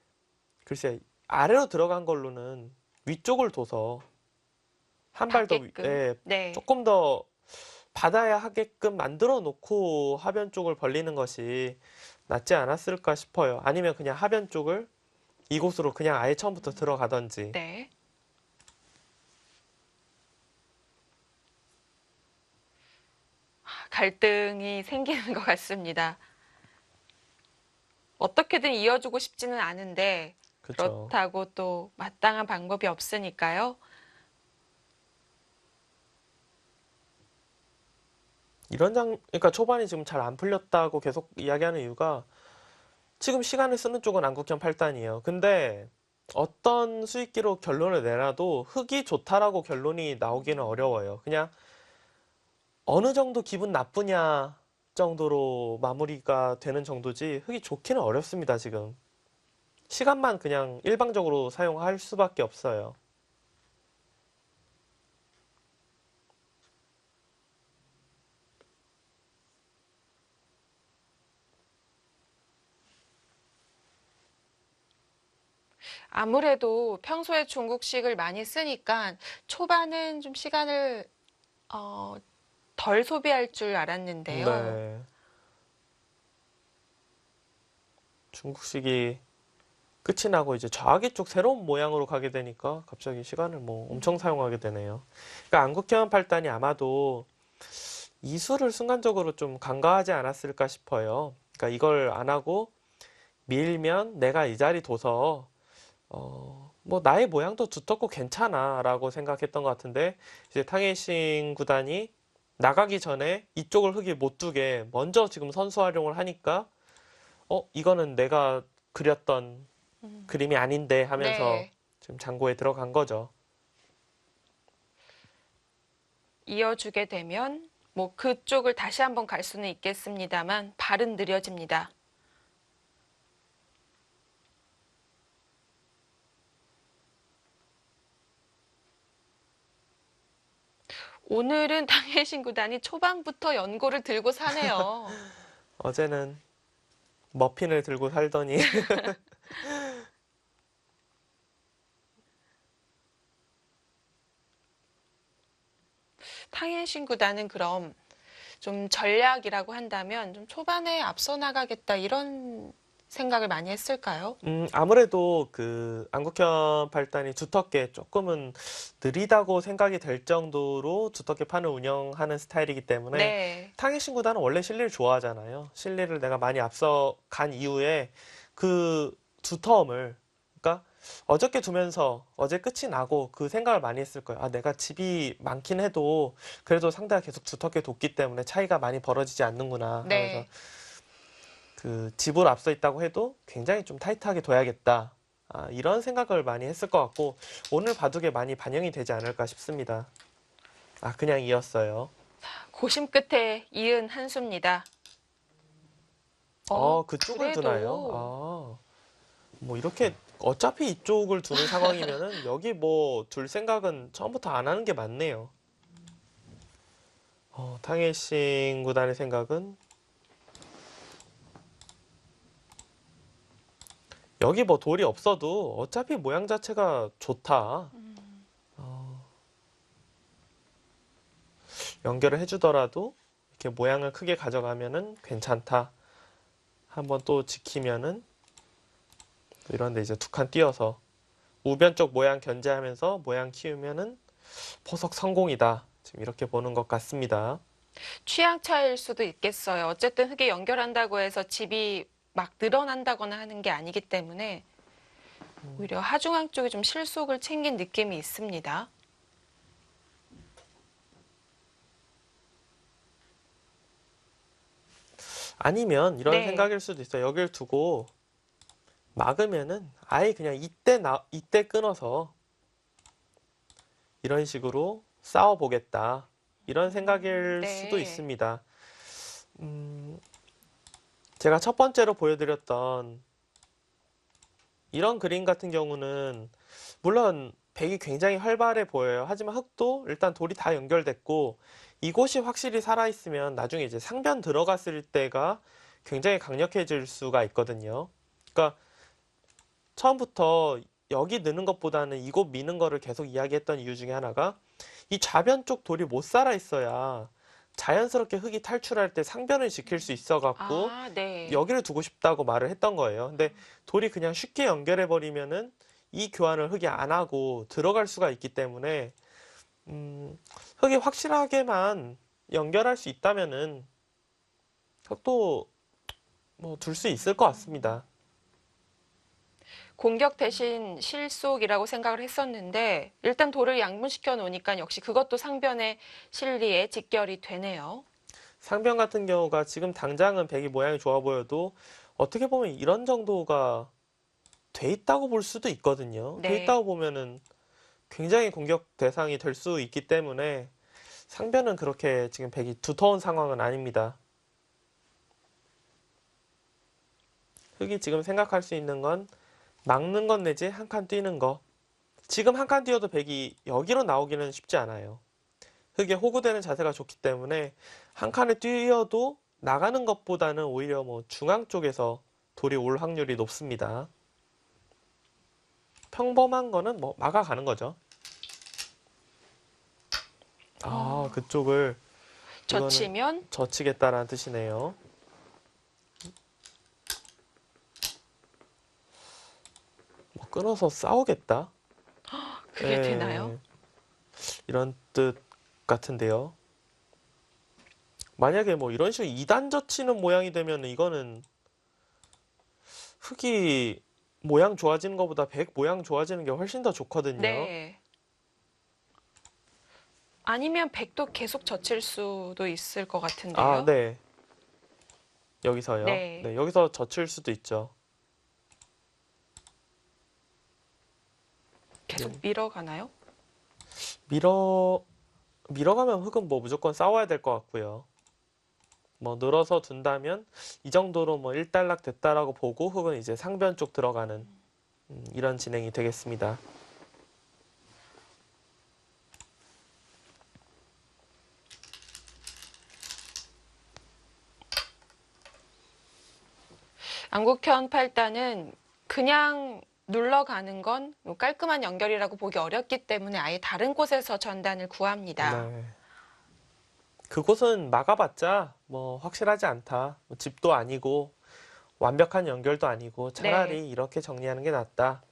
글쎄 아래로 들어간 걸로는 위쪽을 둬서 한 발 더 받게끔. 네. 조금 더 받아야 하게끔 만들어 놓고 하변 쪽을 벌리는 것이 낫지 않았을까 싶어요. 아니면 그냥 하변 쪽을 이곳으로 그냥 아예 처음부터 들어가던지. 네. 갈등이 생기는 것 같습니다. 어떻게든 이어주고 싶지는 않은데 그렇죠. 그렇다고 또 마땅한 방법이 없으니까요. 그러니까 초반이 지금 잘 안 풀렸다고 계속 이야기하는 이유가 지금 시간을 쓰는 쪽은 안국현 8단이에요. 근데 어떤 수익기로 결론을 내놔도 흙이 좋다라고 결론이 나오기는 어려워요. 그냥 어느 정도 기분 나쁘냐 정도로 마무리가 되는 정도지 흙이 좋기는 어렵습니다, 지금. 시간만 그냥 일방적으로 사용할 수밖에 없어요. 아무래도 평소에 중국식을 많이 쓰니까 초반은 좀 시간을 덜 소비할 줄 알았는데요. 네. 중국식이 끝이 나고 이제 좌기 쪽 새로운 모양으로 가게 되니까 갑자기 시간을 뭐 엄청 사용하게 되네요. 그러니까 안국현 8단이 아마도 이 수를 순간적으로 좀 간과하지 않았을까 싶어요. 그러니까 이걸 안 하고 밀면 내가 이 자리 둬서 뭐 나의 모양도 두텁고 괜찮아라고 생각했던 것 같은데 이제 탕웨이싱 구단이 나가기 전에 이쪽을 흙이 못 두게 먼저 지금 선수 활용을 하니까 이거는 내가 그렸던 그림이 아닌데 하면서 네. 지금 장고에 들어간 거죠. 이어주게 되면 뭐 그쪽을 다시 한번 갈 수는 있겠습니다만 발은 느려집니다. 오늘은 당해신 구단이 초반부터 연고를 들고 사네요. 어제는 머핀을 들고 살더니 당해신 구단은 그럼 좀 전략이라고 한다면 좀 초반에 앞서 나가겠다 이런 생각을 많이 했을까요? 아무래도 그 안국현 팔단이 두텁게 조금은 느리다고 생각이 될 정도로 두텁게 판을 운영하는 스타일이기 때문에 네. 탕웨이신 구단은 원래 실리를 좋아하잖아요. 실리를 내가 많이 앞서 간 이후에 그 두터움을 그러니까 어저께 두면서 어제 끝이 나고 그 생각을 많이 했을 거예요. 아, 내가 집이 많긴 해도 그래도 상대가 계속 두텁게 뒀기 때문에 차이가 많이 벌어지지 않는구나 하면서 네. 그 집으로 앞서 있다고 해도 굉장히 좀 타이트하게 둬야겠다. 이런 생각을 많이 했을 것 같고 오늘 바둑에 많이 반영이 되지 않을까 싶습니다. 그냥 이었어요. 고심 끝에 이은 한 수입니다. 그쪽을 그래도 두나요? 뭐 이렇게 어차피 이쪽을 두는 상황이면은 여기 뭐 둘 생각은 처음부터 안 하는 게 맞네요. 탕웨이싱 구단의 생각은 여기 뭐 돌이 없어도 어차피 모양 자체가 좋다. 연결을 해주더라도 이렇게 모양을 크게 가져가면은 괜찮다. 한번 또 지키면은 이런데 이제 두 칸 띄어서 우변 쪽 모양 견제하면서 모양 키우면은 포석 성공이다. 지금 이렇게 보는 것 같습니다. 취향 차이일 수도 있겠어요. 어쨌든 흙에 연결한다고 해서 집이 막 늘어난다거나 하는 게 아니기 때문에 오히려 하중앙 쪽이 좀 실속을 챙긴 느낌이 있습니다. 아니면 이런 네. 생각일 수도 있어요. 여길 두고 막으면은 아예 그냥 이때 끊어서 이런 식으로 싸워보겠다. 이런 생각일 수도 네. 있습니다. 음, 제가 첫 번째로 보여드렸던 이런 그림 같은 경우는 물론 백이 굉장히 활발해 보여요. 하지만 흙도 일단 돌이 다 연결됐고 이곳이 확실히 살아있으면 나중에 이제 상변 들어갔을 때가 굉장히 강력해질 수가 있거든요. 그러니까 처음부터 여기 느는 것보다는 이곳 미는 거를 계속 이야기했던 이유 중에 하나가 이 좌변 쪽 돌이 못 살아 있어야 자연스럽게 흙이 탈출할 때 상변을 지킬 수 있어 갖고 네. 여기를 두고 싶다고 말을 했던 거예요. 근데 돌이 그냥 쉽게 연결해 버리면은 이 교환을 흙이 안 하고 들어갈 수가 있기 때문에 흙이 확실하게만 연결할 수 있다면은 흙도 뭐 둘 수 있을 것 같습니다. 공격 대신 실속이라고 생각을 했었는데 일단 돌을 양분시켜 놓으니까 역시 그것도 상변의 실리에 직결이 되네요. 상변 같은 경우가 지금 당장은 백이 모양이 좋아 보여도 어떻게 보면 이런 정도가 돼 있다고 볼 수도 있거든요. 돼 네. 있다고 보면은 굉장히 공격 대상이 될 수 있기 때문에 상변은 그렇게 지금 백이 두터운 상황은 아닙니다. 흙이 지금 생각할 수 있는 건 막는 것 내지 한 칸 뛰는 거. 지금 한 칸 뛰어도 백이 여기로 나오기는 쉽지 않아요. 흙에 호구되는 자세가 좋기 때문에 한 칸을 뛰어도 나가는 것보다는 오히려 뭐 중앙 쪽에서 돌이 올 확률이 높습니다. 평범한 거는 뭐 막아가는 거죠. 그쪽을 이거는 젖히면 젖히겠다라는 뜻이네요. 뭐 끊어서 싸우겠다. 그게 예, 되나요? 이런 뜻 같은데요. 만약에 뭐 이런 식으로 2단 젖히는 모양이 되면 이거는 흙이 모양 좋아지는 것보다 백 모양 좋아지는 게 훨씬 더 좋거든요. 네. 아니면 백도 계속 젖힐 수도 있을 것 같은데요. 네. 여기서요. 네. 네, 여기서 젖힐 수도 있죠. 계속 네. 밀어가나요? 밀어가면 흙은 뭐 무조건 싸워야 될 것 같고요. 뭐 늘어서 둔다면 이 정도로 뭐 일단락 됐다라고 보고 흙은 이제 상변 쪽 들어가는 이런 진행이 되겠습니다. 안국현 팔단은 그냥 눌러가는 건뭐 깔끔한 연결이라고 보기 어렵기 때문에 아예 다른 곳에서 전단을 구합니다. 네. 그곳은 막아봤자 뭐 확실하지 않다. 뭐 집도 아니고 완벽한 연결도 아니고 차라리 네. 이렇게 정리하는 게 낫다.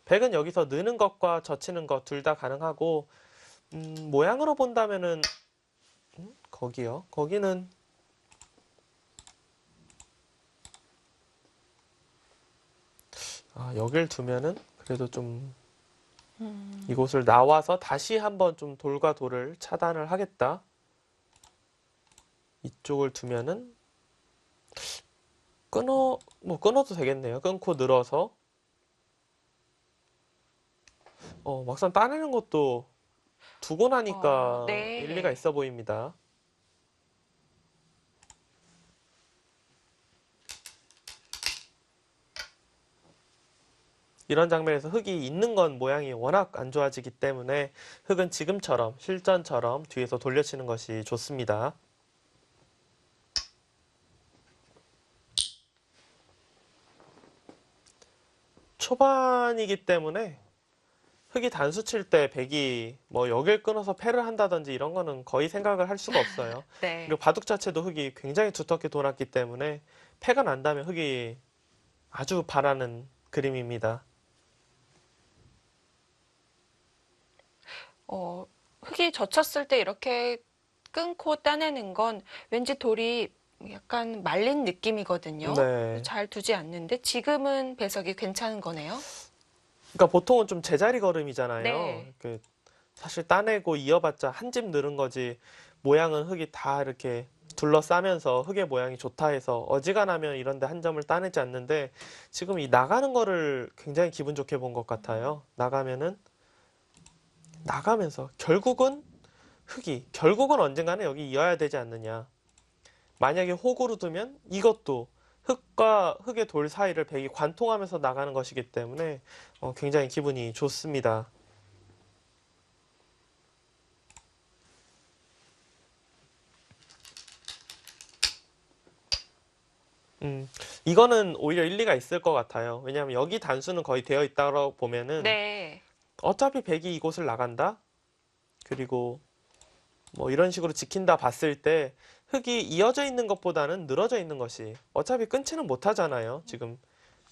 백은 여기서 느는 것과 젖히는 것 둘 다 가능하고 모양으로 본다면은 거기요. 거기는 여길 두면은 그래도 좀 이곳을 나와서 다시 한번 좀 돌과 돌을 차단을 하겠다. 이쪽을 두면은 끊어도 되겠네요. 끊고 늘어서 막상 따내는 것도 두고 나니까 네. 일리가 있어 보입니다. 이런 장면에서 흙이 있는 건 모양이 워낙 안 좋아지기 때문에 흙은 지금처럼 실전처럼 뒤에서 돌려치는 것이 좋습니다. 초반이기 때문에 흙이 단수 칠 때 백이 뭐 여길 끊어서 패를 한다든지 이런 거는 거의 생각을 할 수가 없어요. 네. 그리고 바둑 자체도 흙이 굉장히 두텁게 돌았기 때문에 패가 난다면 흙이 아주 바라는 그림입니다. 흙이 젖혔을 때 이렇게 끊고 따내는 건 왠지 돌이 약간 말린 느낌이거든요. 네. 잘 두지 않는데 지금은 배석이 괜찮은 거네요. 그러니까 보통은 좀 제자리 걸음이잖아요. 네. 사실 따내고 이어봤자 한 집 늘은 거지 모양은 흙이 다 이렇게 둘러싸면서 흙의 모양이 좋다 해서 어지간하면 이런데 한 점을 따내지 않는데 지금 이 나가는 거를 굉장히 기분 좋게 본 것 같아요. 나가면서 결국은 언젠가는 여기 이어야 되지 않느냐. 만약에 호구로 두면 이것도 흙과 흙의 돌 사이를 백이 관통하면서 나가는 것이기 때문에 굉장히 기분이 좋습니다. 이거는 오히려 일리가 있을 것 같아요. 왜냐하면 여기 단수는 거의 되어 있다고 보면은 네. 어차피 백이 이곳을 나간다? 그리고 뭐 이런 식으로 지킨다 봤을 때 흙이 이어져 있는 것보다는 늘어져 있는 것이 어차피 끊지는 못하잖아요. 지금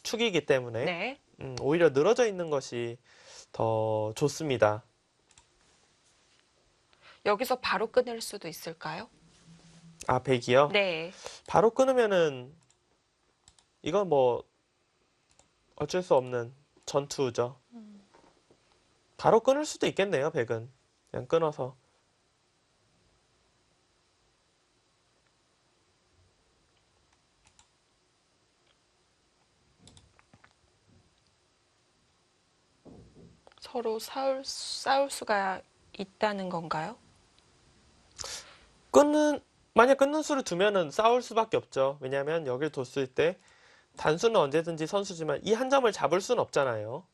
축이기 때문에 네. 오히려 늘어져 있는 것이 더 좋습니다. 여기서 바로 끊을 수도 있을까요? 백이요? 네. 바로 끊으면은 이건 뭐 어쩔 수 없는 전투죠. 바로 끊을 수도 있겠네요, 백은. 그냥 끊어서. 서로 싸울 수가 있다는 건가요? 만약 끊는 수를 두면은 싸울 수밖에 없죠. 왜냐하면 여길 뒀을 때 단수는 언제든지 선수지만 이 한 점을 잡을 수는 없잖아요.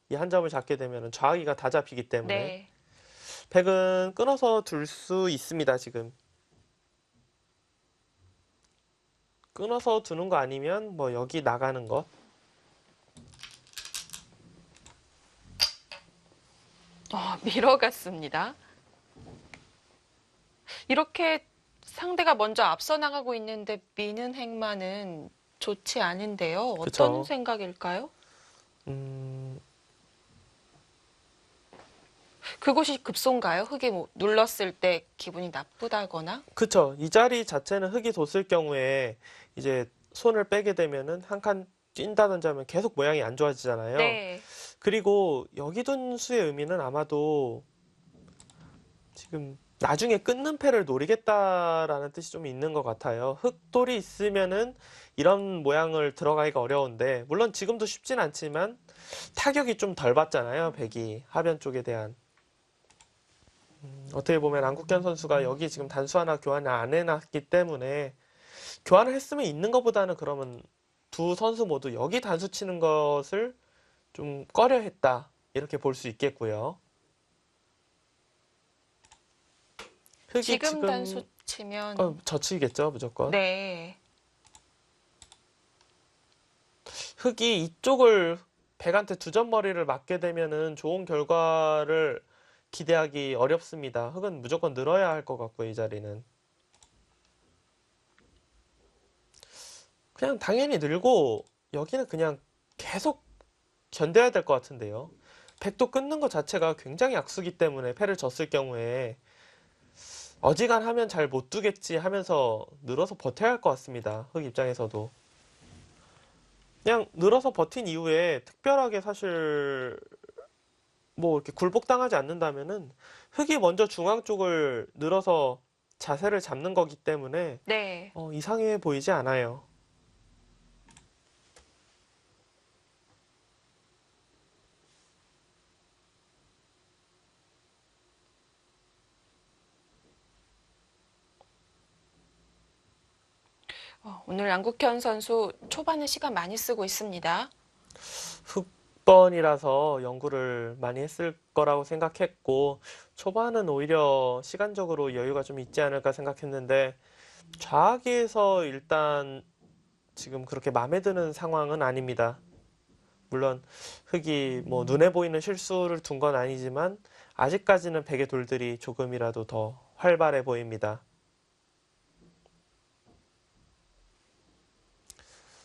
이 한 점을 잡게 되면은 좌우기가 다 잡히기 때문에 네. 백은 끊어서 둘 수 있습니다, 지금. 끊어서 두는 거 아니면 뭐 여기 나가는 것. 밀어갔습니다. 이렇게 상대가 먼저 앞서 나가고 있는데 미는 행만은 좋지 않은데요. 어떤 그쵸. 생각일까요? 그곳이 급소인가요? 흙이 뭐 눌렀을 때 기분이 나쁘다거나? 그쵸. 이 자리 자체는 흙이 돋을 경우에 이제 손을 빼게 되면은 한 칸 뛴다든지 하면 계속 모양이 안 좋아지잖아요. 네. 그리고 여기 둔 수의 의미는 아마도 지금 나중에 끊는 패를 노리겠다라는 뜻이 좀 있는 것 같아요. 흙돌이 있으면은 이런 모양을 들어가기가 어려운데, 물론 지금도 쉽진 않지만 타격이 좀 덜 받잖아요, 백이. 하변 쪽에 대한. 어떻게 보면 안국현 선수가 여기 지금 단수 하나 교환을 안 해놨기 때문에 교환을 했으면 있는 것보다는 그러면 두 선수 모두 여기 단수 치는 것을 좀 꺼려 했다. 이렇게 볼 수 있겠고요. 흙이 지금 단수 치면 젖히겠죠, 무조건. 네. 흙이 이쪽을 백한테 두 점 머리를 맞게 되면은 좋은 결과를 기대하기 어렵습니다. 흙은 무조건 늘어야 할 것 같고요, 이 자리는. 그냥 당연히 늘고 여기는 그냥 계속 견뎌야 될 것 같은데요. 백도 끊는 것 자체가 굉장히 악수기 때문에 패를 졌을 경우에 어지간하면 잘 못 두겠지 하면서 늘어서 버텨야 할 것 같습니다. 흙 입장에서도. 그냥 늘어서 버틴 이후에 특별하게 사실 뭐 이렇게 굴복당하지 않는다면은 흙이 먼저 중앙 쪽을 늘어서 자세를 잡는 거기 때문에 네. 이상해 보이지 않아요. 오늘 양국현 선수 초반에 시간 많이 쓰고 있습니다. 흑번이라서 연구를 많이 했을 거라고 생각했고 초반은 오히려 시간적으로 여유가 좀 있지 않을까 생각했는데 좌악에서 일단 지금 그렇게 마음에 드는 상황은 아닙니다. 물론 흙이 뭐 눈에 보이는 실수를 둔 건 아니지만 아직까지는 백의 돌들이 조금이라도 더 활발해 보입니다.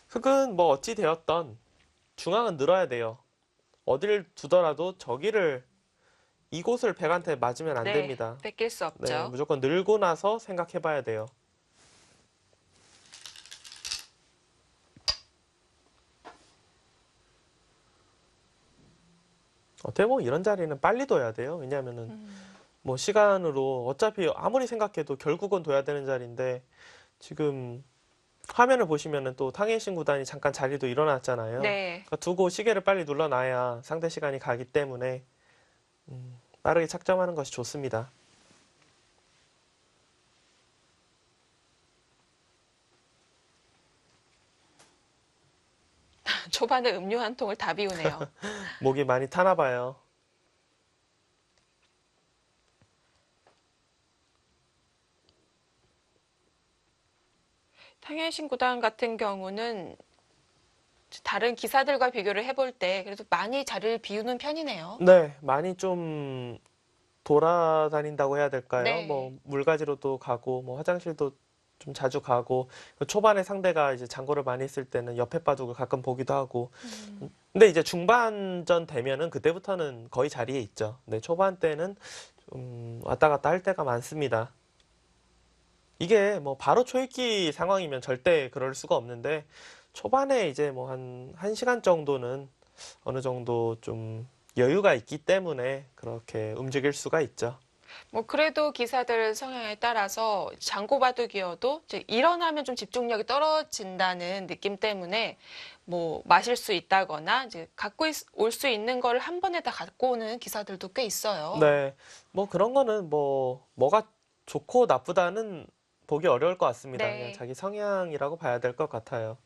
흙은 뭐 어찌 되었던 중앙은 늘어야 돼요. 어딜 두더라도 저기를 이곳을 백한테 맞으면 안 네. 됩니다. 뺏길 수 네, 없죠. 무조건 늘고 나서 생각해 봐야 돼요. 어떻게 보면 이런 자리는 빨리 둬야 돼요. 왜냐하면은 뭐 시간으로 어차피 아무리 생각해도 결국은 둬야 되는 자리인데 지금 화면을 보시면은 또 탕웨이신 구단이 잠깐 자리도 일어났잖아요. 네. 그러니까 두고 시계를 빨리 눌러놔야 상대 시간이 가기 때문에 빠르게 착점하는 것이 좋습니다. 초반에 음료 한 통을 다 비우네요. 목이 많이 타나 봐요. 탕현신 구단 같은 경우는 다른 기사들과 비교를 해볼 때 그래도 많이 자리를 비우는 편이네요. 네, 많이 좀 돌아다닌다고 해야 될까요? 네. 뭐 물가지로도 가고 뭐 화장실도 좀 자주 가고 초반에 상대가 이제 장고를 많이 했을 때는 옆에 바둑을 가끔 보기도 하고 근데 이제 중반전 되면은 그때부터는 거의 자리에 있죠. 근데 초반 때는 좀 왔다 갔다 할 때가 많습니다. 이게 뭐 바로 초읽기 상황이면 절대 그럴 수가 없는데 초반에 이제 뭐 한 1시간 정도는 어느 정도 좀 여유가 있기 때문에 그렇게 움직일 수가 있죠. 뭐 그래도 기사들 성향에 따라서 장고바둑이어도 이제 일어나면 좀 집중력이 떨어진다는 느낌 때문에 뭐 마실 수 있다거나 이제 갖고 올 수 있는 걸 한 번에 다 갖고 오는 기사들도 꽤 있어요. 네, 뭐 그런 거는 뭐가 좋고 나쁘다는 보기 어려울 것 같습니다. 그냥 네. 자기 성향이라고 봐야 될 것 같아요.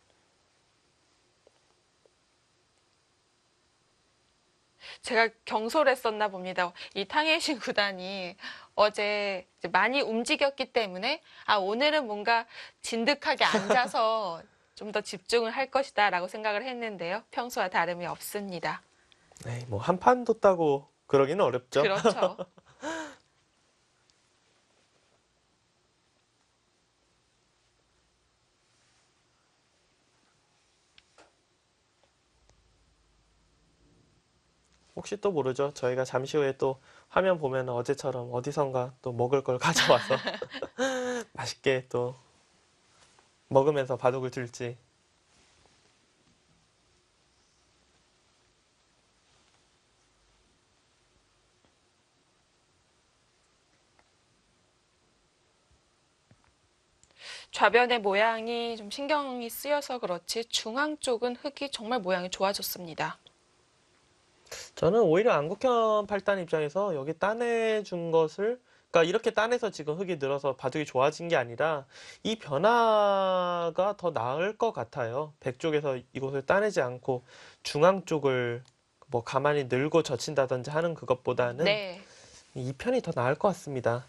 제가 경솔했었나 봅니다. 이 탕웨이신 구단이 어제 이제 많이 움직였기 때문에 오늘은 뭔가 진득하게 앉아서 좀 더 집중을 할 것이다라고 생각을 했는데요. 평소와 다름이 없습니다. 네, 뭐 한 판 뒀다고 그러기는 어렵죠. 그렇죠. 혹시 또 모르죠. 저희가 잠시 후에 또 화면 보면 어제처럼 어디선가 또 먹을 걸 가져와서 맛있게 또 먹으면서 바둑을 둘지. 좌변의 모양이 좀 신경이 쓰여서 그렇지 중앙 쪽은 흙이 정말 모양이 좋아졌습니다. 저는 오히려 안국현 팔단 입장에서 여기 따내준 것을, 그러니까 이렇게 따내서 지금 흙이 늘어서 바둑이 좋아진 게 아니라 이 변화가 더 나을 것 같아요. 백 쪽에서 이곳을 따내지 않고 중앙 쪽을 뭐 가만히 늘고 젖힌다든지 하는 그것보다는 네. 이 편이 더 나을 것 같습니다.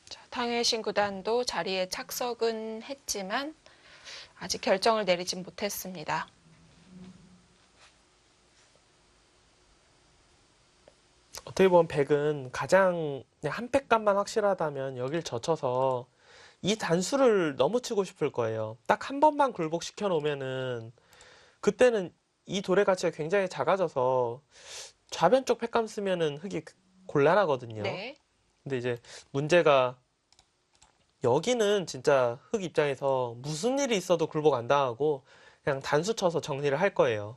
자, 탕웨이신 구단도 자리에 착석은 했지만 아직 결정을 내리진 못했습니다. 어떻게 보면 백은 가장 그냥 한 팩감만 확실하다면 여길 젖혀서 이 단수를 너무 치고 싶을 거예요. 딱 한 번만 굴복시켜 놓으면은 그때는 이 돌의 가치가 굉장히 작아져서 좌변 쪽 팩감 쓰면은 흙이 곤란하거든요. 네. 근데 이제 문제가 여기는 진짜 흙 입장에서 무슨 일이 있어도 굴복 안 당하고 그냥 단수 쳐서 정리를 할 거예요.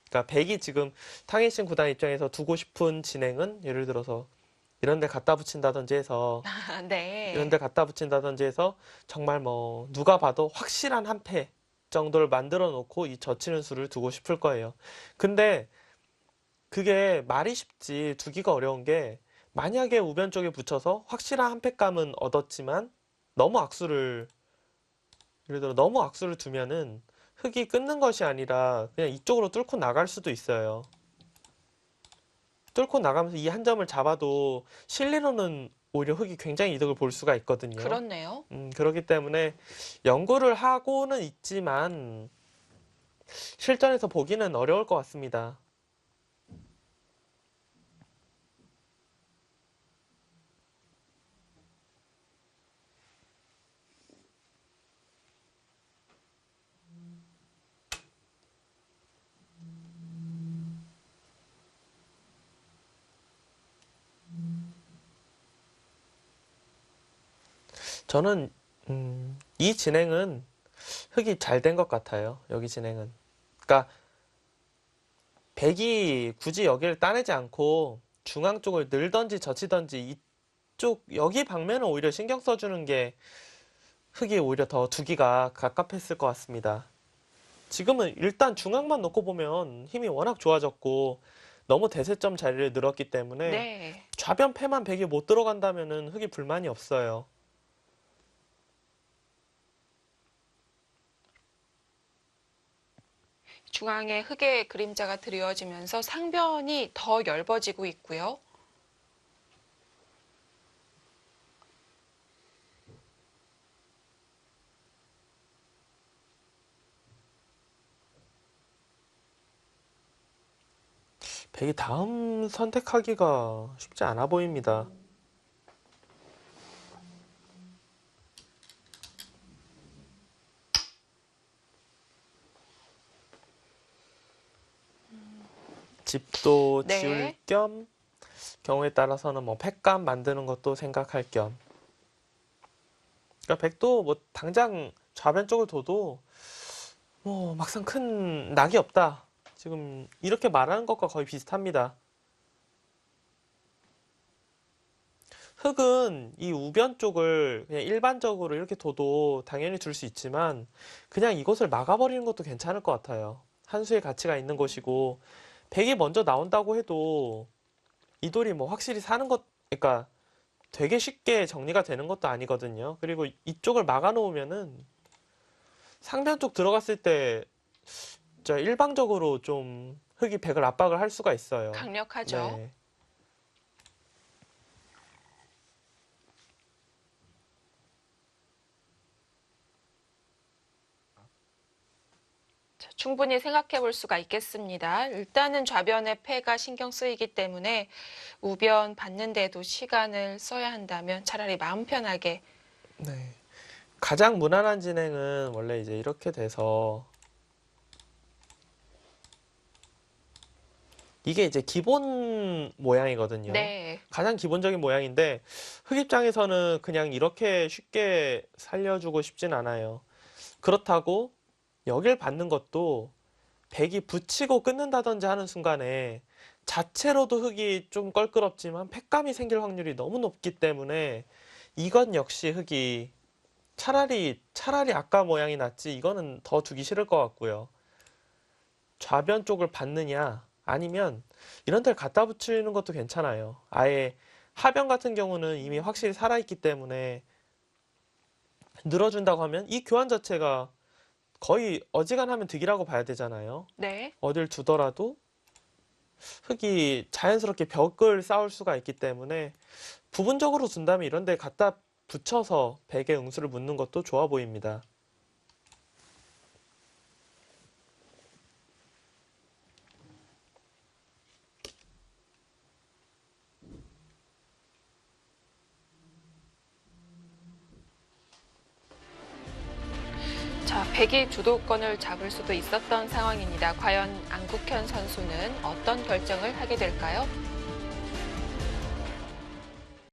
그러니까 백이 지금 탕웨이신 구단 입장에서 두고 싶은 진행은 예를 들어서 이런 데 갖다 붙인다든지 해서 네. 이런 데 갖다 붙인다든지 해서 정말 뭐 누가 봐도 확실한 한 패 정도를 만들어 놓고 이 젖히는 수를 두고 싶을 거예요. 근데 그게 말이 쉽지 두기가 어려운 게 만약에 우변 쪽에 붙여서 확실한 한 패감은 얻었지만 너무 악수를 예를 들어 너무 악수를 두면은 흙이 끊는 것이 아니라 그냥 이쪽으로 뚫고 나갈 수도 있어요. 뚫고 나가면서 이 한 점을 잡아도 실리로는 오히려 흙이 굉장히 이득을 볼 수가 있거든요. 그렇네요. 그렇기 때문에 연구를 하고는 있지만 실전에서 보기는 어려울 것 같습니다. 저는 이 진행은 흙이 잘 된 것 같아요. 여기 진행은. 그러니까 백이 굳이 여기를 따내지 않고 중앙 쪽을 늘던지 젖히던지 이쪽 여기 방면을 오히려 신경 써주는 게 흙이 오히려 더 두기가 갑갑했을 것 같습니다. 지금은 일단 중앙만 놓고 보면 힘이 워낙 좋아졌고 너무 대세점 자리를 늘었기 때문에 네. 좌변 패만 백이 못 들어간다면은 흙이 불만이 없어요. 중앙에 흙의 그림자가 드리워지면서 상변이 더 엷어지고 있고요. 백이 다음 선택하기가 쉽지 않아 보입니다. 집도 네. 지울 겸 경우에 따라서는 뭐 팩감 만드는 것도 생각할 겸. 그러니까 백도 뭐 당장 좌변 쪽을 둬도 뭐 막상 큰 낙이 없다. 지금 이렇게 말하는 것과 거의 비슷합니다. 흙은 이 우변 쪽을 그냥 일반적으로 이렇게 둬도 당연히 둘 수 있지만 그냥 이것을 막아버리는 것도 괜찮을 것 같아요. 한 수의 가치가 있는 것이고 백이 먼저 나온다고 해도 이 돌이 뭐 확실히 사는 것, 그러니까 되게 쉽게 정리가 되는 것도 아니거든요. 그리고 이쪽을 막아놓으면은 상변 쪽 들어갔을 때 진짜 일방적으로 좀 흙이 백을 압박을 할 수가 있어요. 강력하죠. 네. 자, 충분히 생각해 볼 수가 있겠습니다. 일단은 좌변의 폐가 신경 쓰이기 때문에 우변 받는데도 시간을 써야 한다면 차라리 마음 편하게. 네. 가장 무난한 진행은 원래 이제 이렇게 돼서 이게 이제 기본 모양이거든요. 네. 가장 기본적인 모양인데 흑 입장에서는 그냥 이렇게 쉽게 살려주고 싶진 않아요. 그렇다고 여길 받는 것도 백이 붙이고 끊는다든지 하는 순간에 자체로도 흑이 좀 껄끄럽지만 팩감이 생길 확률이 너무 높기 때문에 이건 역시 흑이 차라리 아까 모양이 낫지 이거는 더 두기 싫을 것 같고요. 좌변 쪽을 받느냐 아니면 이런 데를 갖다 붙이는 것도 괜찮아요. 아예 하변 같은 경우는 이미 확실히 살아있기 때문에 늘어준다고 하면 이 교환 자체가 거의 어지간하면 득이라고 봐야 되잖아요. 네. 어딜 두더라도 흑이 자연스럽게 벽을 쌓을 수가 있기 때문에 부분적으로 둔다면 이런 데 갖다 붙여서 백의 응수를 묻는 것도 좋아 보입니다. 자, 백이 주도권을 잡을 수도 있었던 상황입니다. 과연 안국현 선수는 어떤 결정을 하게 될까요?